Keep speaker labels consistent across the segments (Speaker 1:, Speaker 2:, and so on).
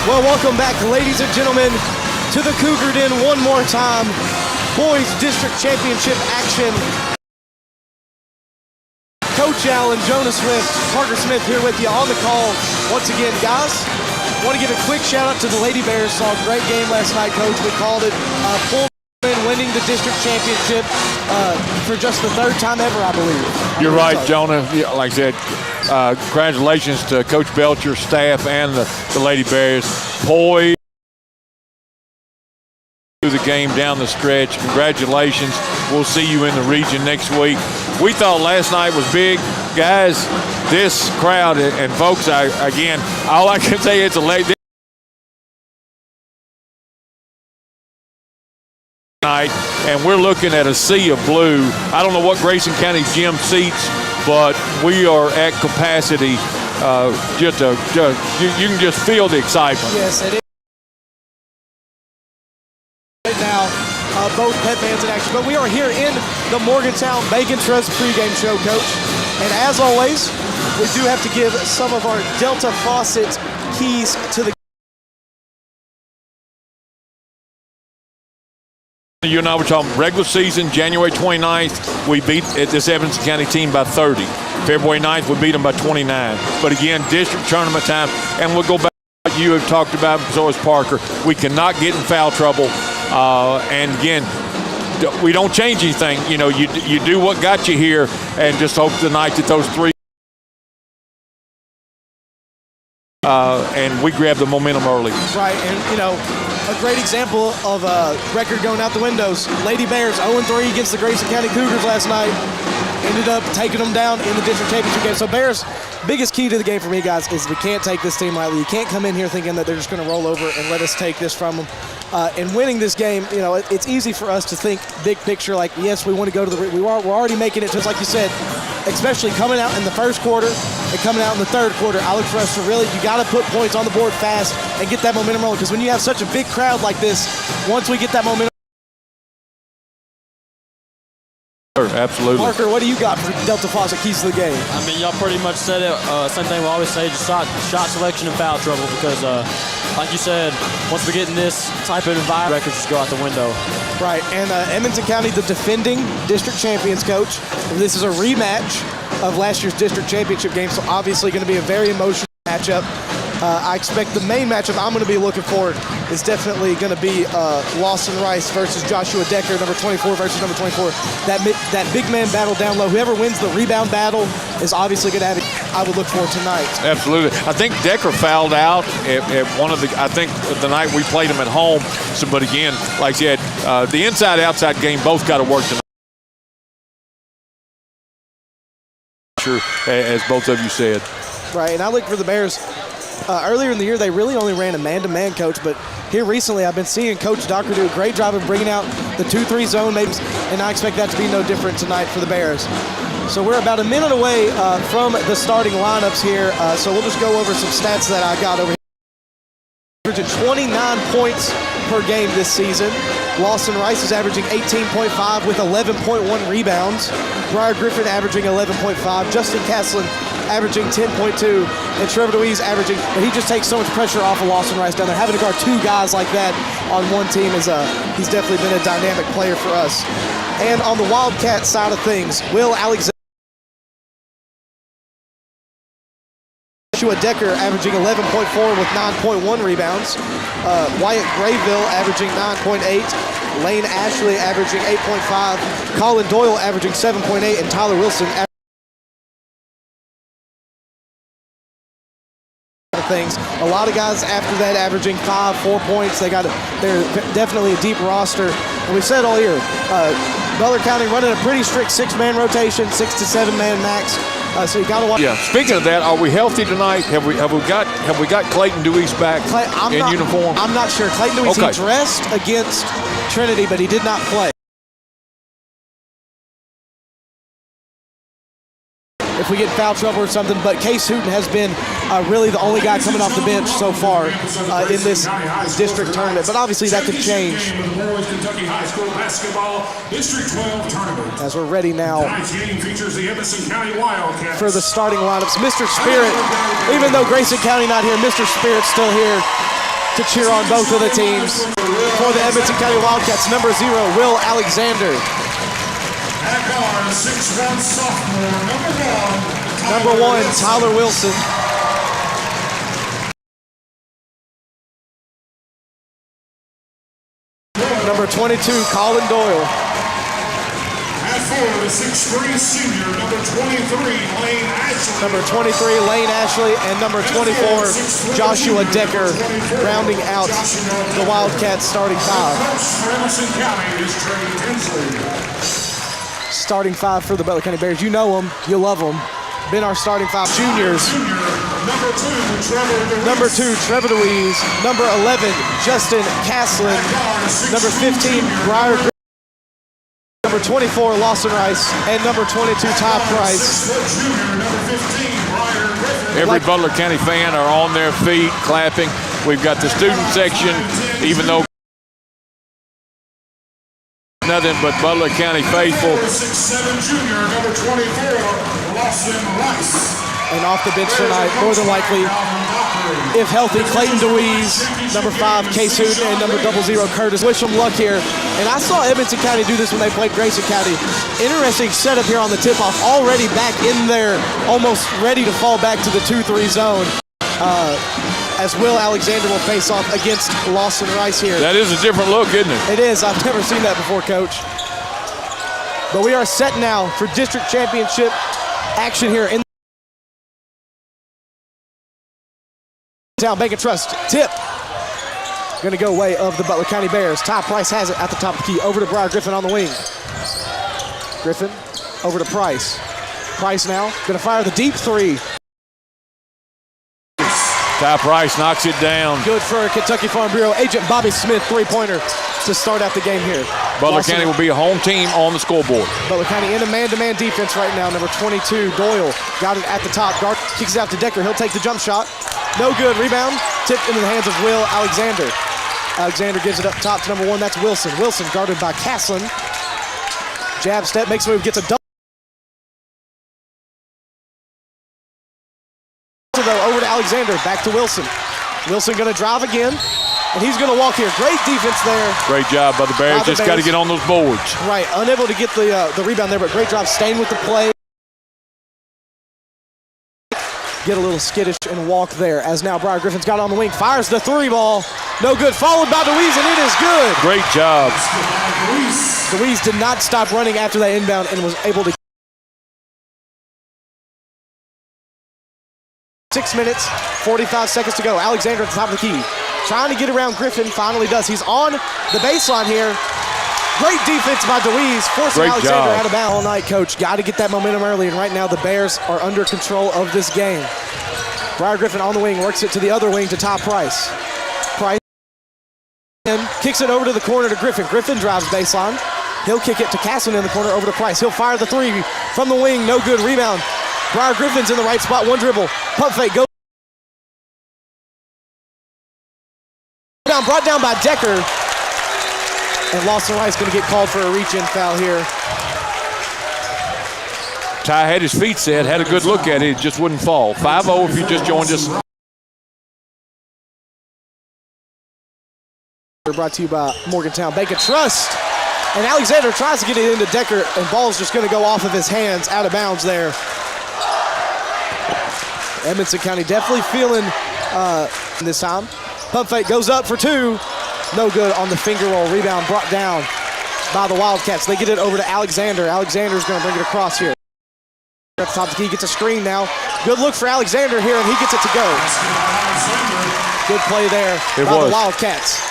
Speaker 1: Well, welcome back, ladies and gentlemen, to the Cougar Den one more time. Boys District Championship action. Coach Allen, Jonah Swift, Parker Smith here with you on the call. Once again, guys, want to give a quick shout out to the Lady Bears. Saw a great game last night, Coach. We called it full winning the district championship for just the third time ever, I believe.
Speaker 2: You're right, Jonah. Like I said, congratulations to Coach Belcher, staff, and the Lady Bears. Poised the game down the stretch. Congratulations. We'll see you in the region next week. We thought last night was big. Guys, this crowd and folks, again, all I can say is night, and we're looking at a sea of blue. I don't know what Grayson County gym seats, but we are at capacity. You can just feel the excitement.
Speaker 1: Yes, it is. Right now, both pet fans in action, but we are here in the Morgantown Bacon Trust pregame show, Coach. And as always, we do have to give some of our Delta Faucet keys to the.
Speaker 2: You and I were talking regular season, January 29th, we beat this Evanston County team by 30. February 9th, we beat them by 29. But again, district tournament time, and we'll go back to what you have talked about, so has Parker. We cannot get in foul trouble. And again, we don't change anything. You know, you do what got you here, and just hope tonight that those three and we grab the momentum early.
Speaker 1: Right, and you know, a great example of a record going out the windows. Lady Bears 0-3 against the Grayson County Cougars last night. Ended up taking them down in the district championship game. So Bears, biggest key to the game for me, guys, is we can't take this team lightly. You can't come in here thinking that they're just going to roll over and let us take this from them. And winning this game, you know, it's easy for us to think big picture, like, yes, we want to go to the – we're already making it, just like you said, especially coming out in the first quarter and coming out in the third quarter. I look for us to really – you got to put points on the board fast and get that momentum rolling, because when you have such a big crowd like this, once we get that momentum –
Speaker 2: Absolutely.
Speaker 1: Parker, what do you got for Delta Faucet keys to the game?
Speaker 3: I mean, y'all pretty much said it. Same thing we always say, just shot selection and foul trouble, because like you said, once we get in this type of environment, records just go out the window.
Speaker 1: Right, and Edmonton County, the defending district champions, Coach. This is a rematch of last year's district championship game, so obviously going to be a very emotional matchup. I expect the main matchup I'm going to be looking for is definitely going to be Lawson Rice versus Joshua Decker, number 24 versus number 24. That big man battle down low. Whoever wins the rebound battle is obviously going to have it. I would look for tonight.
Speaker 2: Absolutely. I think Decker fouled out at one of the, I think the night we played him at home. So, but again, like you said, the inside-outside game both got to work tonight. Sure, as both of you said.
Speaker 1: Right, and I look for the Bears. Earlier in the year, they really only ran a man-to-man, Coach, but here recently I've been seeing Coach Docker do a great job of bringing out the 2-3 zone, maybe, and I expect that to be no different tonight for the Bears. So we're about a minute away from the starting lineups here, so we'll just go over some stats that I got over here. Averaging 29 points per game this season. Lawson Rice is averaging 18.5 with 11.1 rebounds. Briar Griffin averaging 11.5. Justin Caslin averaging 10.2, and Trevor DeWeese averaging, but he just takes so much pressure off of Lawson Rice down there. Having to guard two guys like that on one team is he's definitely been a dynamic player for us. And on the Wildcat side of things, Will Alexander, Joshua Decker averaging 11.4 with 9.1 rebounds. Wyatt Grayville averaging 9.8. Lane Ashley averaging 8.5. Colin Doyle averaging 7.8, and Tyler Wilson things. A lot of guys after that averaging 5-4 points. They're definitely a deep roster. And we've said all year, Butler County running a pretty strict 6-man rotation, 6 to 7-man max. So you got to watch.
Speaker 2: Yeah. Speaking of that, are we healthy tonight? Have we got Clayton Dewey's back in uniform?
Speaker 1: I'm not sure. Clayton Dewey's he dressed against Trinity, but he did not play. If we get foul trouble or something, but Case Hooten has been really the only guy coming off the bench so far in this district tournament, but obviously that could change. As we're ready now for the starting lineups. Mr. Spirit, even though Grayson County not here, Mr. Spirit's still here. to cheer on both of the teams. For the Edmonson County Wildcats, number 0, Will Alexander.
Speaker 4: At guard, 6'1" sophomore,
Speaker 1: Number 1, Tyler Wilson. Number 22, Colin Doyle.
Speaker 4: At 4, the 6'3" senior, number 23, Lane Ashley.
Speaker 1: Number 23, Lane Ashley, and number 24, Joshua Decker, rounding out the Wildcats starting 5.
Speaker 4: For Edmonson County is Trey Tinsley.
Speaker 1: Starting 5 for the Butler County Bears. You know them, you love them. Been our starting 5 juniors. Number 2, Trevor DeWeese. Number 11, Justin Caslin. Number 15, Briar Griffin. Number 24, Lawson Rice. And number 22, Ty Price.
Speaker 2: Every Butler County fan are on their feet clapping. We've got the student section, even though nothing but Butler County faithful.
Speaker 4: 6'7" junior, number 24, Lawson Rice.
Speaker 1: And off the bench tonight, more than likely, if healthy, Clayton DeWeese, number 5, Case Hooten, and number 00, Curtis. Wish them luck here. And I saw Edmonson County do this when they played Grayson County. Interesting setup here on the tip-off. Already back in there, almost ready to fall back to the 2-3 zone. As Will Alexander will face off against Lawson Rice here.
Speaker 2: That is a different look, isn't it?
Speaker 1: It is. I've never seen that before, Coach. But we are set now for district championship action here in Town Bank and Trust. Tip. Going to go way of the Butler County Bears. Ty Price has it at the top of the key. Over to Briar Griffin on the wing. Griffin over to Price. Price now going to fire the deep 3.
Speaker 2: Ty Price knocks it down.
Speaker 1: Good for Kentucky Farm Bureau agent Bobby Smith, 3-pointer to start out the game here.
Speaker 2: Butler County will be a home team on the scoreboard.
Speaker 1: Butler County in a man-to-man defense right now. Number 22, Doyle, got it at the top. Guard kicks it out to Decker. He'll take the jump shot. No good. Rebound tipped into the hands of Will Alexander. Alexander gives it up top to number 1. That's Wilson. Wilson guarded by Caslin. Jab step, makes a move, gets a double. Over to Alexander, back to Wilson. Wilson gonna drive again, and he's gonna walk here. Great defense there.
Speaker 2: Great job by the Bears. Just got to get on those boards.
Speaker 1: Right, unable to get the rebound there, but great job staying with the play. Get a little skittish and walk there, as now Briar Griffin's got it on the wing, fires the 3 ball. No good, followed by DeWeese, and it is good.
Speaker 2: Great job.
Speaker 1: DeWeese did not stop running after that inbound and was able to 6 minutes, 45 seconds to go. Alexander at the top of the key. Trying to get around Griffin, finally does. He's on the baseline here. Great defense by DeWeese, forcing Alexander out of bounds all night, Coach. Got to get that momentum early, and right now the Bears are under control of this game. Briar Griffin on the wing, works it to the other wing to Ty Price. Price kicks it over to the corner to Griffin. Griffin drives baseline. He'll kick it to Caslin in the corner over to Price. He'll fire the 3 from the wing, no good, rebound. Briar Griffin's in the right spot, 1 dribble. Pump fake, go down, brought down by Decker. And Lawson Rice going to get called for a reach-in foul here.
Speaker 2: Ty had his feet set, had a good look at it, it just wouldn't fall. 5-0 if you just joined us.
Speaker 1: Brought to you by Morgantown Bank and Trust. And Alexander tries to get it into Decker, and ball's just going to go off of his hands, out of bounds there. Edmonson County definitely feeling this time. Pump fake goes up for 2. No good on the finger roll. Rebound brought down by the Wildcats. They get it over to Alexander. Alexander's going to bring it across here. At the top of the key, gets a screen now. Good look for Alexander here, and he gets it to go. Good play there by the Wildcats.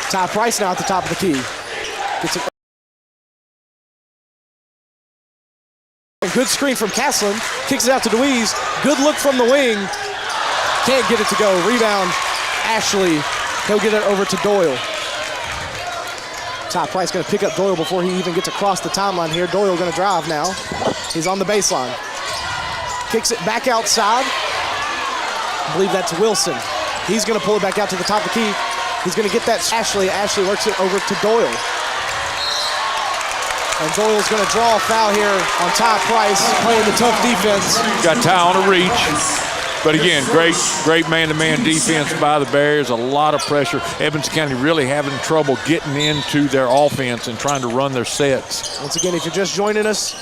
Speaker 1: Ty Price now at the top of the key. Gets it. Good screen from Caslin. Kicks it out to DeWeese. Good look from the wing. Can't get it to go. Rebound, Ashley. He'll get it over to Doyle. Ty Price going to pick up Doyle before he even gets across the timeline here. Doyle going to drive now. He's on the baseline. Kicks it back outside. I believe that's Wilson. He's going to pull it back out to the top of the key. He's going to get that Ashley. Ashley works it over to Doyle. And Doyle's going to draw a foul here on Ty Price, playing the tough defense.
Speaker 2: Got Ty on a reach. But again, great man-to-man defense by the Bears. A lot of pressure. Evans County really having trouble getting into their offense and trying to run their sets.
Speaker 1: Once again, if you're just joining us,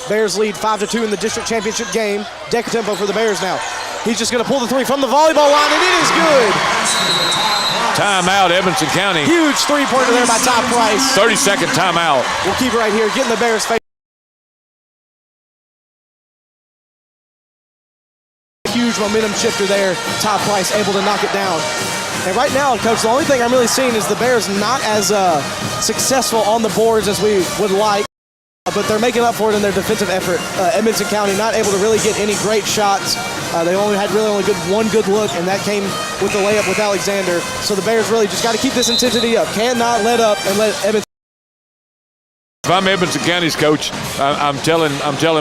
Speaker 1: Bears lead 5-2 in the district championship game. Decker tempo for the Bears now. He's just going to pull the three from the volleyball line, and it is good.
Speaker 2: Timeout, Evanston County.
Speaker 1: Huge three-pointer there by Todd Price.
Speaker 2: 30-second timeout.
Speaker 1: We'll keep it right here, getting the Bears face. Huge momentum shifter there. Todd Price able to knock it down. And right now, Coach, the only thing I'm really seeing is the Bears not as successful on the boards as we would like, but they're making up for it in their defensive effort. Edmonson County not able to really get any great shots. They only had one good look, and that came with the layup with Alexander. So the Bears really just got to keep this intensity up. Cannot let up and let Edmonton.
Speaker 2: If I'm Edmonson County's coach, I'm telling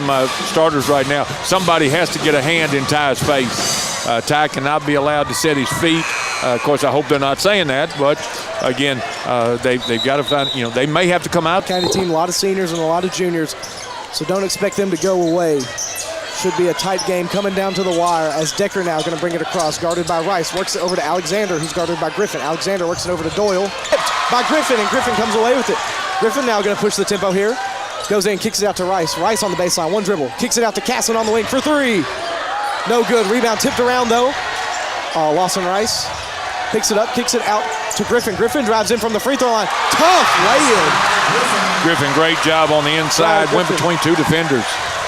Speaker 2: my starters right now, somebody has to get a hand in Ty's face. Ty cannot be allowed to set his feet. Of course, I hope they're not saying that, but again, they've got to find, they may have to come out.
Speaker 1: County team, a lot of seniors and a lot of juniors, so don't expect them to go away. Should be a tight game coming down to the wire as Decker now going to bring it across, guarded by Rice, works it over to Alexander, who's guarded by Griffin. Alexander works it over to Doyle, tipped by Griffin, and Griffin comes away with it. Griffin now going to push the tempo here, goes in, kicks it out to Rice. Rice on the baseline, one dribble, kicks it out to Casson on the wing for three. No good, rebound tipped around though. Lawson Rice picks it up, kicks it out to Griffin. Griffin drives in from the free throw line. Tough lay-in.
Speaker 2: Griffin, great job on the inside, went between two defenders.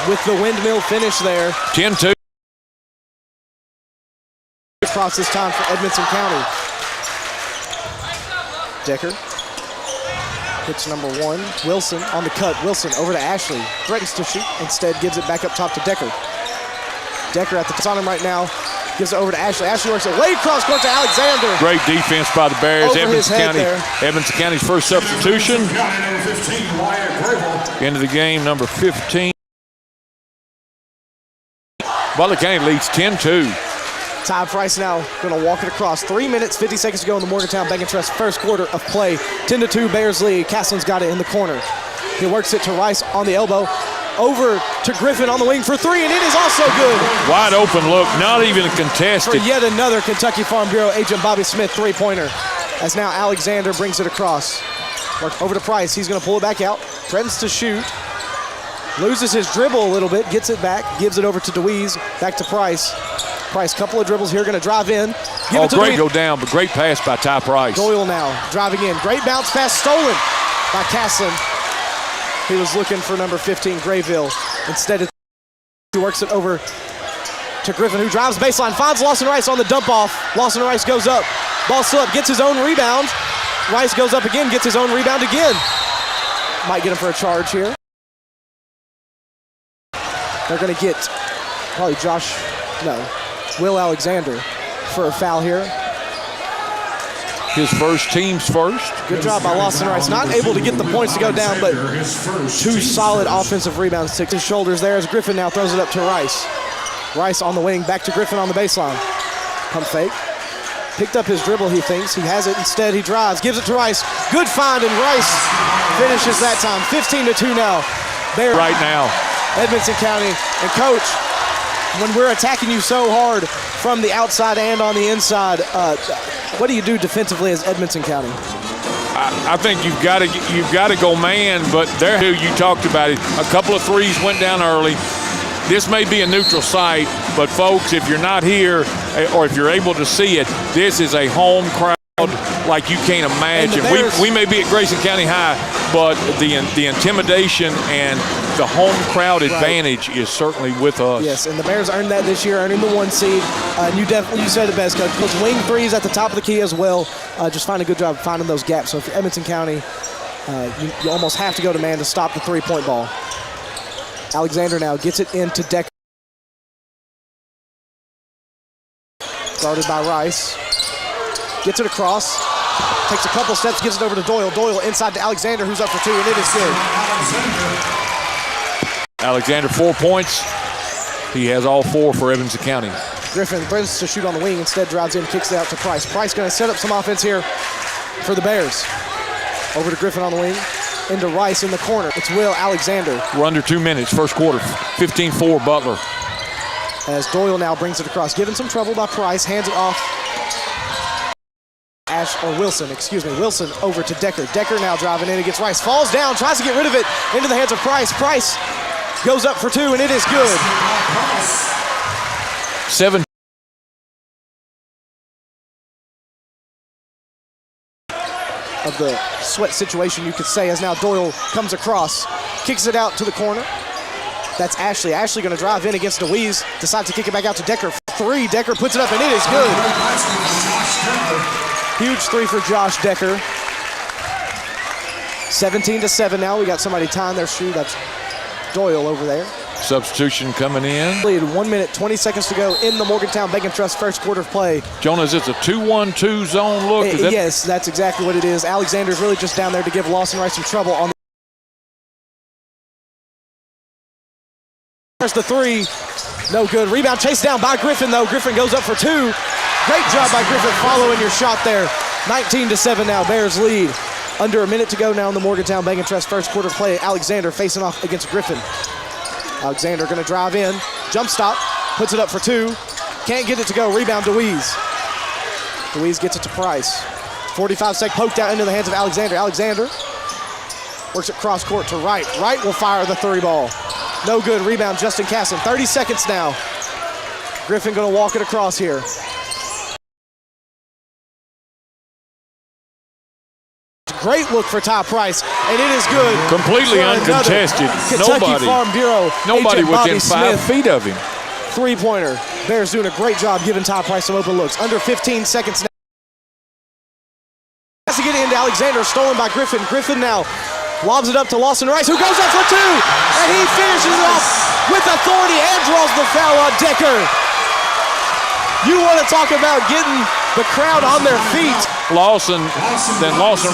Speaker 1: With the windmill finish there.
Speaker 2: 10-2.
Speaker 1: Across this time for Edmonson County. Decker hits number one. Wilson on the cut. Wilson over to Ashley. Threatens to shoot. Instead gives it back up top to Decker. Decker at the top on him right now. Gives it over to Ashley. Ashley works it way across court to Alexander.
Speaker 2: Great defense by the Bears.
Speaker 1: Over his head there.
Speaker 2: Evanston County's first substitution. Into the game, number 15. Butler County leads 10-2.
Speaker 1: Todd Price now going to walk it across. 3 minutes, 50 seconds to go in the Morgantown Bank & Trust first quarter of play. 10-2 Bears lead. Castle's got it in the corner. He works it to Rice on the elbow. Over to Griffin on the wing for three, and it is also good.
Speaker 2: Wide open look, not even contested.
Speaker 1: For yet another Kentucky Farm Bureau agent Bobby Smith three-pointer. As now Alexander brings it across. Over to Price. He's going to pull it back out. Threatens to shoot. Loses his dribble a little bit, gets it back, gives it over to DeWeese, back to Price. Price, couple of dribbles here, going to drive in.
Speaker 2: Great go down, but great pass by Ty Price.
Speaker 1: Doyle now driving in. Great bounce pass stolen by Castlin. He was looking for number 15, Grayville. Instead, he works it over to Griffin, who drives baseline, finds Lawson Rice on the dump off. Lawson Rice goes up, ball still up, gets his own rebound. Rice goes up again, gets his own rebound again. Might get him for a charge here. They're going to get probably Will Alexander for a foul here.
Speaker 2: His first, team's first.
Speaker 1: Good job by Lawson Rice. Not able to get the points to go down, but two solid offensive rebounds. Sticks his shoulders there as Griffin now throws it up to Rice. Rice on the wing, back to Griffin on the baseline. Pump fake. Picked up his dribble, he thinks. He has it. Instead, he drives, gives it to Rice. Good find, and Rice finishes that time. 15-2 now. There
Speaker 2: right now.
Speaker 1: Edmonson County. And Coach, when we're attacking you so hard from the outside and on the inside, what do you do defensively as Edmonson County?
Speaker 2: I think you've got to go man, but there you talked about it. A couple of threes went down early. This may be a neutral site, but folks, if you're not here or if you're able to see it, this is a home crowd like you can't imagine. We may be at Grayson County High, but the intimidation and the home crowd advantage is certainly with us.
Speaker 1: Yes, and the Bears earned that this year, earning the 1 seed. And you said it best, Coach. Those wing threes at the top of the key as well. Just find a good job finding those gaps. So if you're Edmonson County, you almost have to go to man to stop the three-point ball. Alexander now gets it into Decker. Guarded by Rice. Gets it across. Takes a couple steps, gives it over to Doyle. Doyle inside to Alexander, who's up for two, and it is good.
Speaker 2: Alexander, 4 points. He has all 4 for Evanston County.
Speaker 1: Griffin threatens to shoot on the wing, instead drives in, kicks it out to Price. Price going to set up some offense here for the Bears. Over to Griffin on the wing, into Rice in the corner. It's Will Alexander.
Speaker 2: We're under 2 minutes, first quarter, 15-4 Butler.
Speaker 1: as Doyle now brings it across. Given some trouble by Price, hands it off. Wilson over to Decker. Decker now driving in against Rice. Falls down, tries to get rid of it into the hands of Price. Price goes up for 2, and it is good.
Speaker 2: 7.
Speaker 1: Of the sweat situation, you could say, as now Doyle comes across, kicks it out to the corner. That's Ashley. Ashley going to drive in against DeWeese. Decides to kick it back out to Decker. 3. Decker puts it up, and it is good. Huge 3 for Josh Decker. 17-7 now. We got somebody tying their shoe. That's Doyle over there.
Speaker 2: Substitution coming in.
Speaker 1: Lead 1 minute, 20 seconds to go in the Morgantown Bank & Trust first quarter of play.
Speaker 2: Jonas, it's a 2-1-2 zone look.
Speaker 1: Yes, that's exactly what it is. Alexander's really just down there to give Lawson Rice some trouble on the. There's the 3. No good. Rebound chased down by Griffin, though. Griffin goes up for 2. Great job by Griffin following your shot there. 19-7 now. Bears lead. Under a minute to go now in the Morgantown Bank & Trust first quarter of play. Alexander facing off against Griffin. Alexander going to drive in. Jump stop. Puts it up for 2. Can't get it to go. Rebound DeWeese. DeWeese gets it to Price. 45-sec poked out into the hands of Alexander. Alexander works it cross court to Wright. Wright will fire the 3 ball. No good. Rebound Justin Casson. 30 seconds now. Griffin going to walk it across here. Great look for Ty Price, and it is good.
Speaker 2: Completely uncontested.
Speaker 1: Kentucky Farm Bureau.
Speaker 2: Nobody within 5
Speaker 1: Smith.
Speaker 2: feet of him.
Speaker 1: 3-pointer. Bears doing a great job giving Ty Price some open looks. Under 15 seconds now. Has to get it into Alexander, stolen by Griffin. Griffin now lobs it up to Lawson Rice, who goes up for 2, and he finishes it off with authority and draws the foul on Decker. You want to talk about getting the crowd on their feet.
Speaker 2: Lawson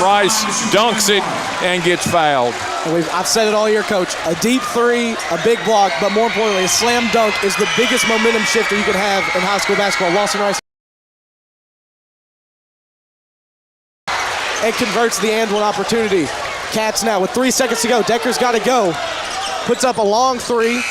Speaker 2: Rice dunks it and gets fouled.
Speaker 1: I've said it all year, Coach. A deep 3, a big block, but more importantly, a slam dunk is the biggest momentum shifter you can have in high school basketball. Lawson Rice and converts the and one opportunity. Cats now with 3 seconds to go. Decker's got to go. Puts up a long 3.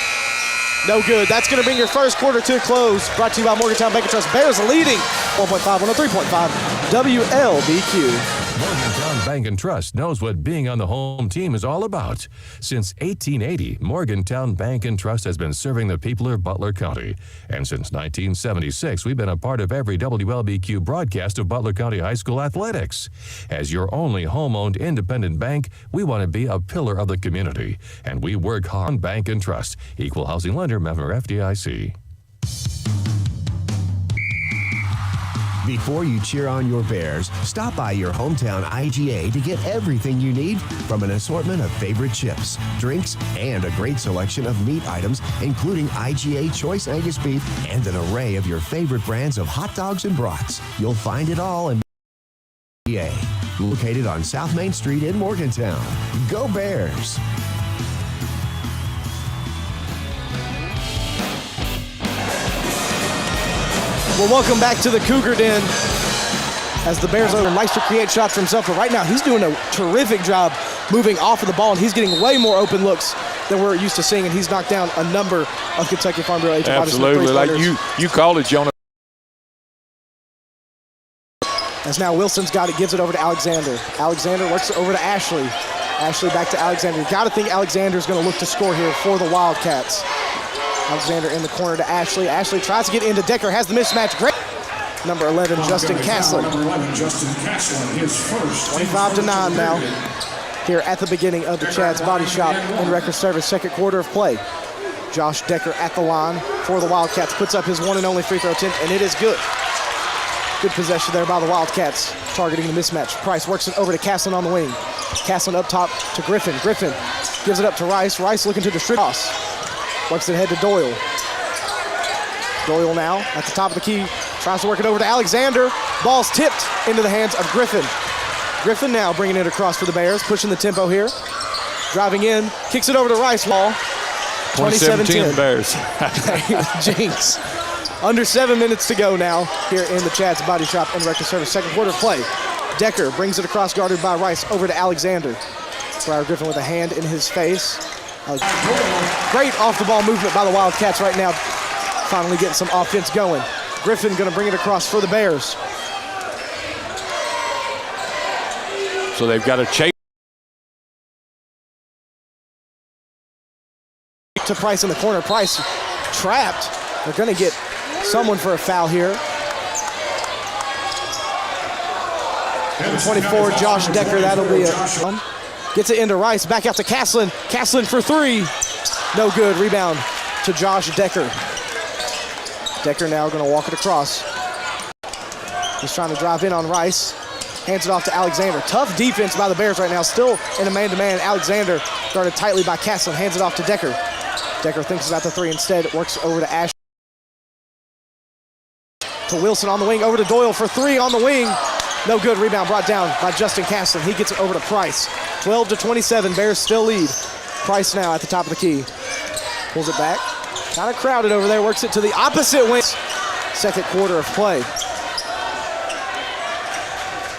Speaker 1: No good. That's going to bring your first quarter to a close. Brought to you by Morgantown Bank & Trust. Bears leading 1.5, 103.5 WLBQ.
Speaker 5: Morgantown Bank & Trust knows what being on the home team is all about. Since 1880, Morgantown Bank & Trust has been serving the people of Butler County. And since 1976, we've been a part of every WLBQ broadcast of Butler County High School athletics. As your only home-owned independent bank, we want to be a pillar of the community. And we work hard on Bank & Trust. Equal housing lender, member FDIC.
Speaker 6: Before you cheer on your Bears, stop by your hometown IGA to get everything you need from an assortment of favorite chips, drinks, and a great selection of meat items, including IGA Choice Angus Beef and an array of your favorite brands of hot dogs and brats. You'll find it all in IGA, located on South Main Street in Morgantown. Go Bears!
Speaker 1: Well, welcome back to the Cougar Den as the Bears owner likes to create shots for himself, but right now he's doing a terrific job moving off of the ball, and he's getting way more open looks than we're used to seeing, and he's knocked down a number of Kentucky Farm Bureau agent.
Speaker 2: Absolutely, like you called it, Jonah.
Speaker 1: As now Wilson's got it, gives it over to Alexander. Alexander works it over to Ashley. Ashley back to Alexander. You got to think Alexander's going to look to score here for the Wildcats. Alexander in the corner to Ashley. Ashley tries to get into Decker, has the mismatch. Great. Number 11, Justin Castlin. 25-9 now. Here at the beginning of the Chad's Body Shop and Record Service second quarter of play. Josh Decker at the line for the Wildcats. Puts up his one and only free throw attempt, and it is good. Good possession there by the Wildcats, targeting the mismatch. Price works it over to Castlin on the wing. Castlin up top to Griffin. Griffin gives it up to Rice. Rice looking to distribute. Works it ahead to Doyle. Doyle now at the top of the key. Tries to work it over to Alexander. Ball's tipped into the hands of Griffin. Griffin now bringing it across for the Bears, pushing the tempo here. Driving in, kicks it over to Rice. Ball.
Speaker 2: 2017 Bears.
Speaker 1: Jinx. Under 7 minutes to go now here in the Chad's Body Shop and Record Service second quarter play. Decker brings it across, guarded by Rice, over to Alexander. Briar Griffin with a hand in his face. Great off-the-ball movement by the Wildcats right now. finally getting some offense going. Griffin going to bring it across for the Bears.
Speaker 2: So they've got to chase.
Speaker 1: To Price in the corner. Price trapped. They're going to get someone for a foul here. Number 24, Josh Decker. That'll be a... Gets it into Rice. Back out to Caslin. Caslin for three. No good. Rebound to Josh Decker. Decker now going to walk it across. He's trying to drive in on Rice. Hands it off to Alexander. Tough defense by the Bears right now. Still in a man-to-man. Alexander guarded tightly by Caslin. Hands it off to Decker. Decker thinks about the three instead. Works over to Ash. To Wilson on the wing. Over to Doyle for three on the wing. No good. Rebound brought down by Justin Caslin. He gets it over to Price. 12-27. Bears still lead. Price now at the top of the key. Pulls it back. Kind of crowded over there. Works it to the opposite wing. Second quarter of play.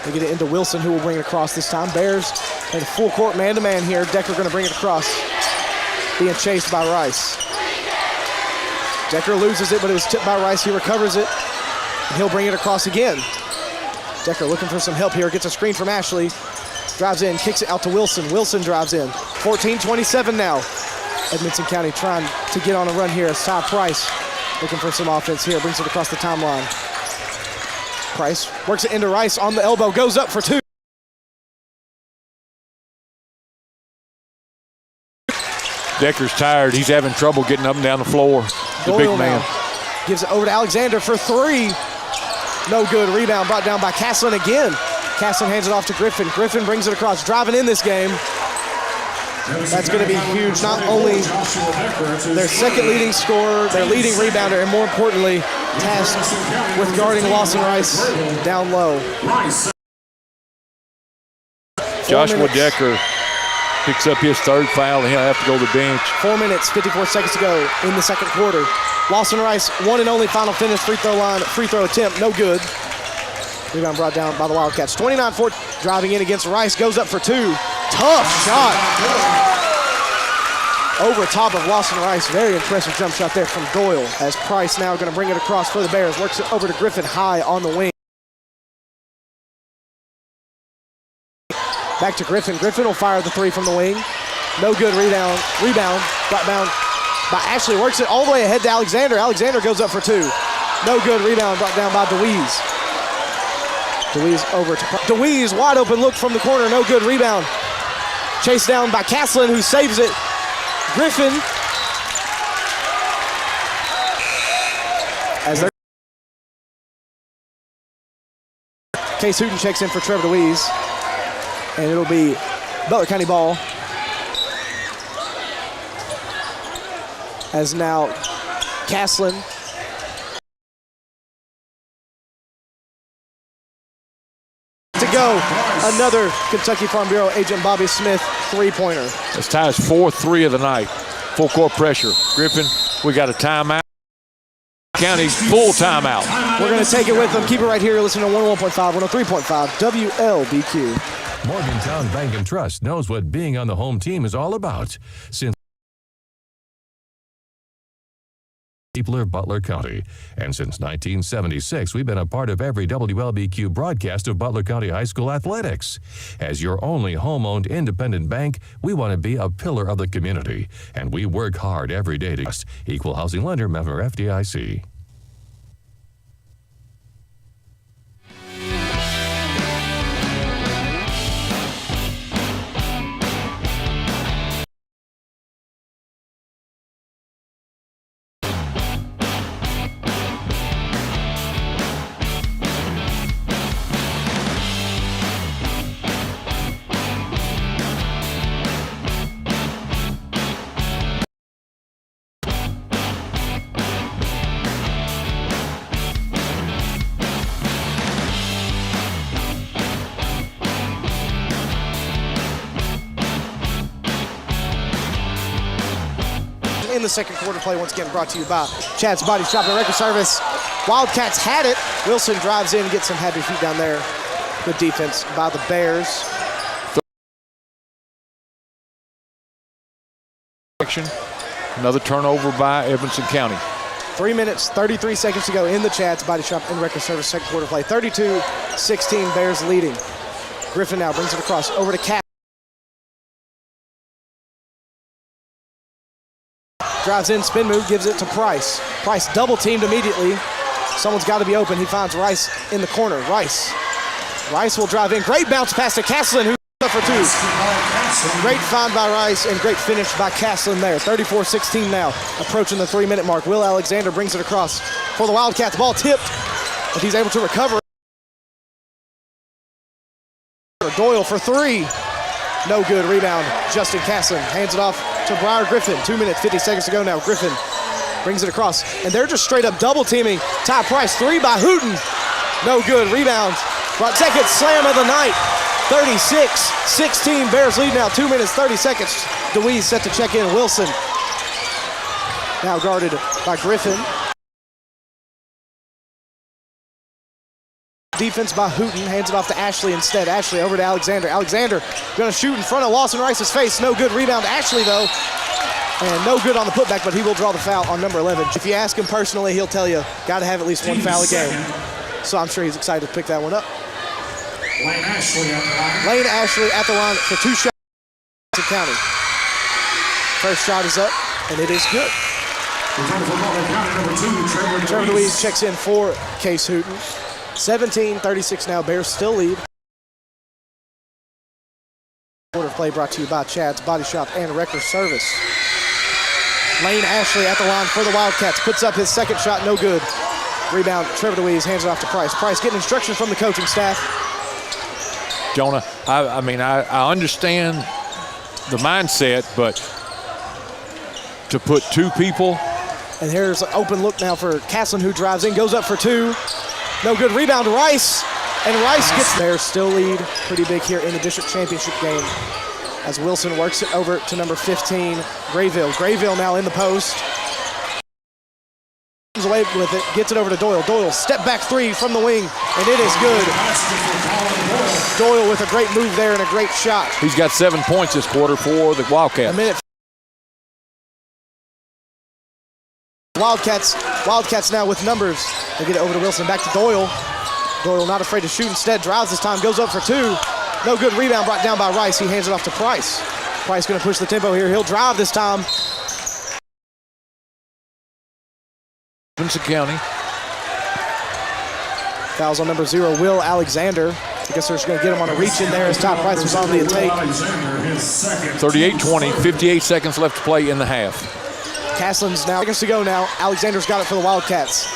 Speaker 1: They get it into Wilson, who will bring it across this time. Bears in a full court man-to-man here. Decker going to bring it across. Being chased by Rice. Decker loses it, but it was tipped by Rice. He recovers it, and he'll bring it across again. Decker looking for some help here. Gets a screen from Ashley. Drives in, kicks it out to Wilson. Wilson drives in. 14-27 now. Edmonson County trying to get on a run here. It's Ty Price looking for some offense here. Brings it across the timeline. Price works it into Rice on the elbow. Goes up for two.
Speaker 2: Decker's tired. He's having trouble getting up and down the floor. The
Speaker 1: Doyle
Speaker 2: big man.
Speaker 1: Gives it over to Alexander for three. No good. Rebound brought down by Caslin again. Caslin hands it off to Griffin. Griffin brings it across. Driving in this game. That's going to be huge. Not only their second leading scorer, their leading rebounder, and more importantly, tasked with guarding Lawson Rice down low.
Speaker 2: Joshua Decker picks up his third foul, and he'll have to go to the bench.
Speaker 1: 4 minutes, 54 seconds to go in the second quarter. Lawson Rice, one and only final finish free throw line, free throw attempt, no good. Rebound brought down by the Wildcats. 29-4, driving in against Rice, goes up for two. Tough shot. Over top of Lawson Rice. Very impressive jump shot there from Doyle, as Price now going to bring it across for the Bears. Works it over to Griffin high on the wing. Back to Griffin. Griffin will fire the three from the wing. No good. Rebound brought down by Ashley. Works it all the way ahead to Alexander. Alexander goes up for two. No good. Rebound brought down by DeWeese. DeWeese over to DeWeese. Wide open look from the corner. No good. Rebound. Chased down by Caslin, who saves it. Griffin. As they're Case Hooten checks in for Trevor DeWeese. And it'll be Butler County ball. As now Caslin to go. Another Kentucky Farm Bureau agent Bobby Smith three-pointer.
Speaker 2: That's Ty's fourth three of the night. Full court pressure. Griffin, we got a timeout. County full timeout.
Speaker 1: We're going to take it with them. Keep it right here. You're listening to 101.5, 103.5 WLBQ.
Speaker 5: Morgantown Bank and Trust knows what being on the home team is all about. Since people of Butler County. And since 1976, we've been a part of every WLBQ broadcast of Butler County High School athletics. As your only home-owned independent bank, we want to be a pillar of the community. And we work hard every day to equal housing lender, member FDIC.
Speaker 1: In the second quarter play, once again brought to you by Chad's Body Shop and Record Service. Wildcats had it. Wilson drives in, gets some happy feet down there. Good defense by the Bears.
Speaker 2: Another turnover by Edmonson County.
Speaker 1: 3 minutes, 33 seconds to go in the Chad's Body Shop and Record Service second quarter play. 32-16, Bears leading. Griffin now brings it across over to Cat. Drives in, spin move, gives it to Price. Price double teamed immediately. Someone's got to be open. He finds Rice in the corner. Rice will drive in. Great bounce pass to Caslin, who's up for two. Great find by Rice and great finish by Caslin there. 34-16 now, approaching the 3 minute mark. Will Alexander brings it across for the Wildcats. Ball tipped, but he's able to recover. Doyle for three. No good. Rebound. Justin Caslin hands it off to Briar Griffin. 2 minutes, 50 seconds to go now. Griffin brings it across, and they're just straight up double teaming. Ty Price, three by Hooten. No good. Rebound. Second slam of the night. 36-16. Bears lead now. 2 minutes, 30 seconds. DeWeese set to check in. Wilson now guarded by Griffin. Defense by Hooten, hands it off to Ashley instead. Ashley over to Alexander. Alexander gonna shoot in front of Lawson Rice's face. No good. Rebound to Ashley though. And no good on the putback, but he will draw the foul on number 11. If you ask him personally, he'll tell you, gotta have at least one foul a game. So I'm sure he's excited to pick that one up.
Speaker 4: Lane Ashley at the line.
Speaker 1: Lane Ashley at the line for two shots to County. First shot is up, and it is good. Trevor Louise checks in for Case Hooten. 17-36 now, Bears still lead. Quarter play brought to you by Chad's Body Shop and Record Service. Lane Ashley at the line for the Wildcats. Puts up his second shot, no good. Rebound, Trevor Louise hands it off to Price. Price getting instructions from the coaching staff.
Speaker 2: Jonah, I understand the mindset, but to put two people.
Speaker 1: And here's an open look now for Caslin, who drives in, goes up for two. No good. Rebound to Rice. And Rice gets there. Still lead pretty big here in the district championship game as Wilson works it over to number 15, Grayville. Grayville now in the post. Comes away with it, gets it over to Doyle. Doyle, step back three from the wing, and it is good. Doyle with a great move there and a great shot.
Speaker 2: He's got 7 points this quarter for the Wildcats.
Speaker 1: A minute. Wildcats now with numbers. They get it over to Wilson, back to Doyle. Doyle not afraid to shoot instead, drives this time, goes up for two. No good. Rebound brought down by Rice. He hands it off to Price. Price gonna push the tempo here. He'll drive this time.
Speaker 2: Vincent County.
Speaker 1: Fouls on number 0, Will Alexander. I guess they're just gonna get him on a reach in there as Top Price was on the take.
Speaker 2: 38-20, 58 seconds left to play in the half.
Speaker 1: Caslin's now seconds to go now. Alexander's got it for the Wildcats.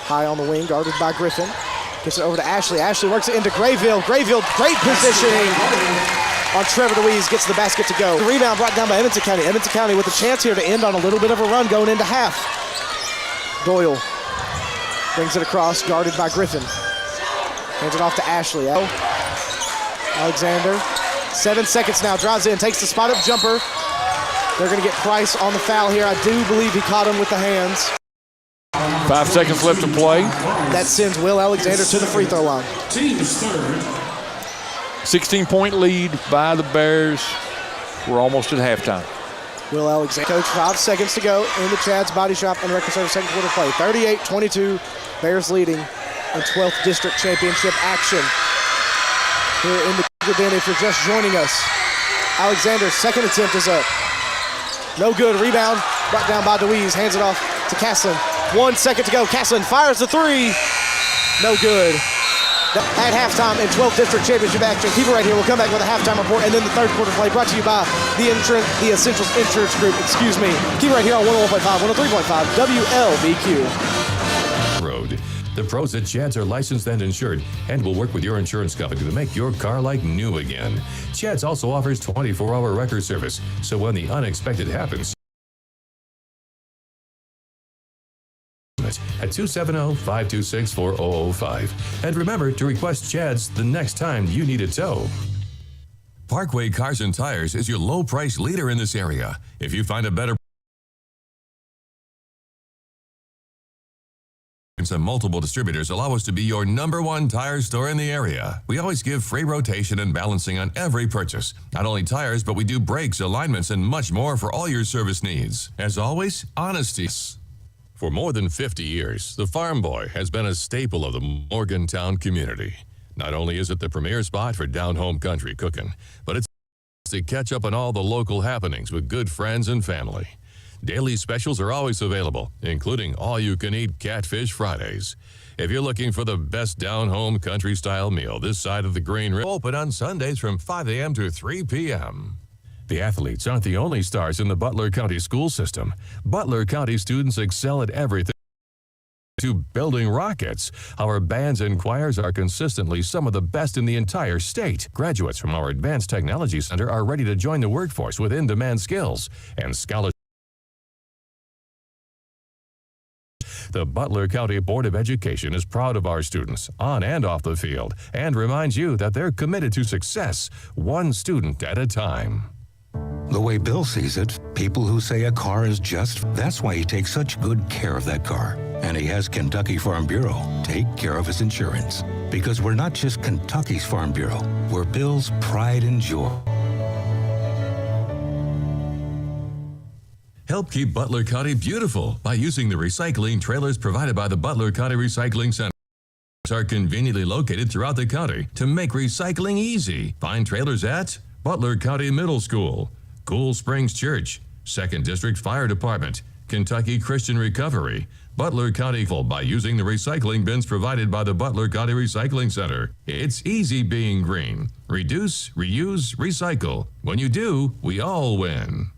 Speaker 1: High on the wing, guarded by Griffin. Gets it over to Ashley. Ashley works it into Grayville. Grayville, great positioning on Trevor DeWeese. Gets the basket to go. The rebound brought down by Edmonton County. Edmonton County with a chance here to end on a little bit of a run going into half. Doyle brings it across, guarded by Griffin. Hands it off to Ashley. Alexander, 7 seconds now, drives in, takes the spot-up jumper. They're going to get Price on the foul here. I do believe he caught him with the hands.
Speaker 2: 5 seconds left to play.
Speaker 1: That sends Will Alexander to the free throw line.
Speaker 2: 16-point lead by the Bears. We're almost at halftime.
Speaker 1: Will Alexander, coach, 5 seconds to go in the Chad's Body Shop and Record Service second quarter play. 38-22, Bears leading in 12th District Championship action. Here in the den, if you're just joining us, Alexander's second attempt is up. No good. Rebound brought down by DeWeese. Hands it off to Caslin. 1 second to go. Caslin fires the three. No good. At halftime in 12th District Championship action. Keep it right here. We'll come back with a halftime report and then the third quarter play brought to you by the Essentials Insurance Group. Excuse me. Keep it right here on 101.5, 103.5 WLBQ.
Speaker 5: Road. The pros at Chad's are licensed and insured and will work with your insurance company to make your car like new again. Chad's also offers 24-hour record service, so when the unexpected happens, at 270-526-4005. And remember to request Chad's the next time you need a tow. Parkway Cars and Tires is your low price leader in this area. If you find a better and multiple distributors allow us to be your #1 tire store in the area. We always give free rotation and balancing on every purchase. Not only tires, but we do brakes, alignments, and much more for all your service needs. As always, honesty. For more than 50 years, the Farm Boy has been a staple of the Morgantown community. Not only is it the premier spot for down-home country cooking, but it's to catch up on all the local happenings with good friends and family. Daily specials are always available, including all-you-can-eat Catfish Fridays. If you're looking for the best down-home country-style meal this side of the Green River, open on Sundays from 5 a.m. to 3 p.m. The athletes aren't the only stars in the Butler County school system. Butler County students excel at everything to building rockets. Our bands and choirs are consistently some of the best in the entire state. Graduates from our Advanced Technology Center are ready to join the workforce with in-demand skills and scholarships. The Butler County Board of Education is proud of our students on and off the field and reminds you that they're committed to success, one student at a time.
Speaker 7: The way Bill sees it, people who say a car is just, that's why he takes such good care of that car. And he has Kentucky Farm Bureau take care of his insurance. Because we're not just Kentucky's Farm Bureau, we're Bill's pride and joy.
Speaker 5: Help keep Butler County beautiful by using the recycling trailers provided by the Butler County Recycling Center. Are conveniently located throughout the county to make recycling easy. Find trailers at Butler County Middle School, Cool Springs Church, 2nd District Fire Department, Kentucky Christian Recovery, Butler County by using the recycling bins provided by the Butler County Recycling Center. It's easy being green. Reduce, reuse, recycle. When you do, we all win.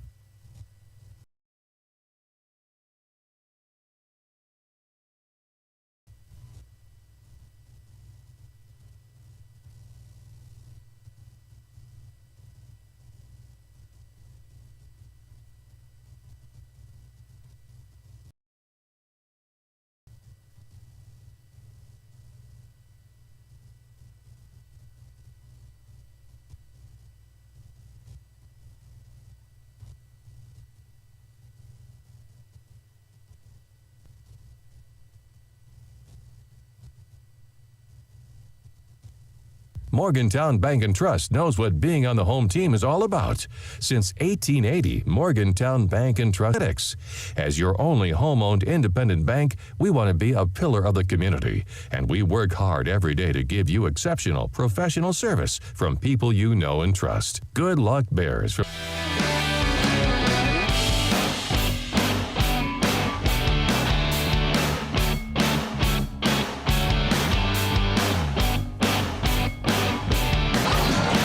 Speaker 5: Morgantown Bank and Trust knows what being on the home team is all about. Since 1880, Morgantown Bank and Trust. As your only home-owned independent bank, we want to be a pillar of the community, and we work hard every day to give you exceptional professional service from people you know and trust. Good luck, Bears.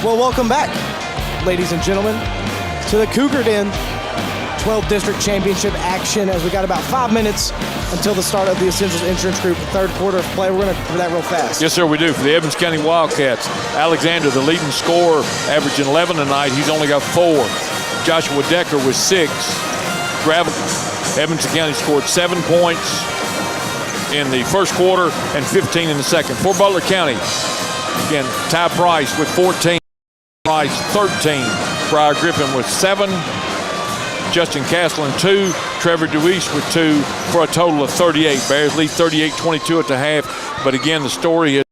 Speaker 1: Well, welcome back, ladies and gentlemen, to the Cougar Den 12th District Championship action as we got about 5 minutes until the start of the Essentials Insurance Group third quarter of play. We're going to cover that real fast.
Speaker 2: Yes, sir, we do. For the Evans County Wildcats, Alexander, the leading scorer, averaging 11 tonight. He's only got 4. Joshua Decker with 6. Evans County scored 7 points in the first quarter and 15 in the second. For Butler County, again, Ty Price with 14. Price 13, Briar Griffin with 7, Justin Castlin 2, Trevor DeWeese with 2 for a total of 38. Bears lead 38-22 at the half, but again the story is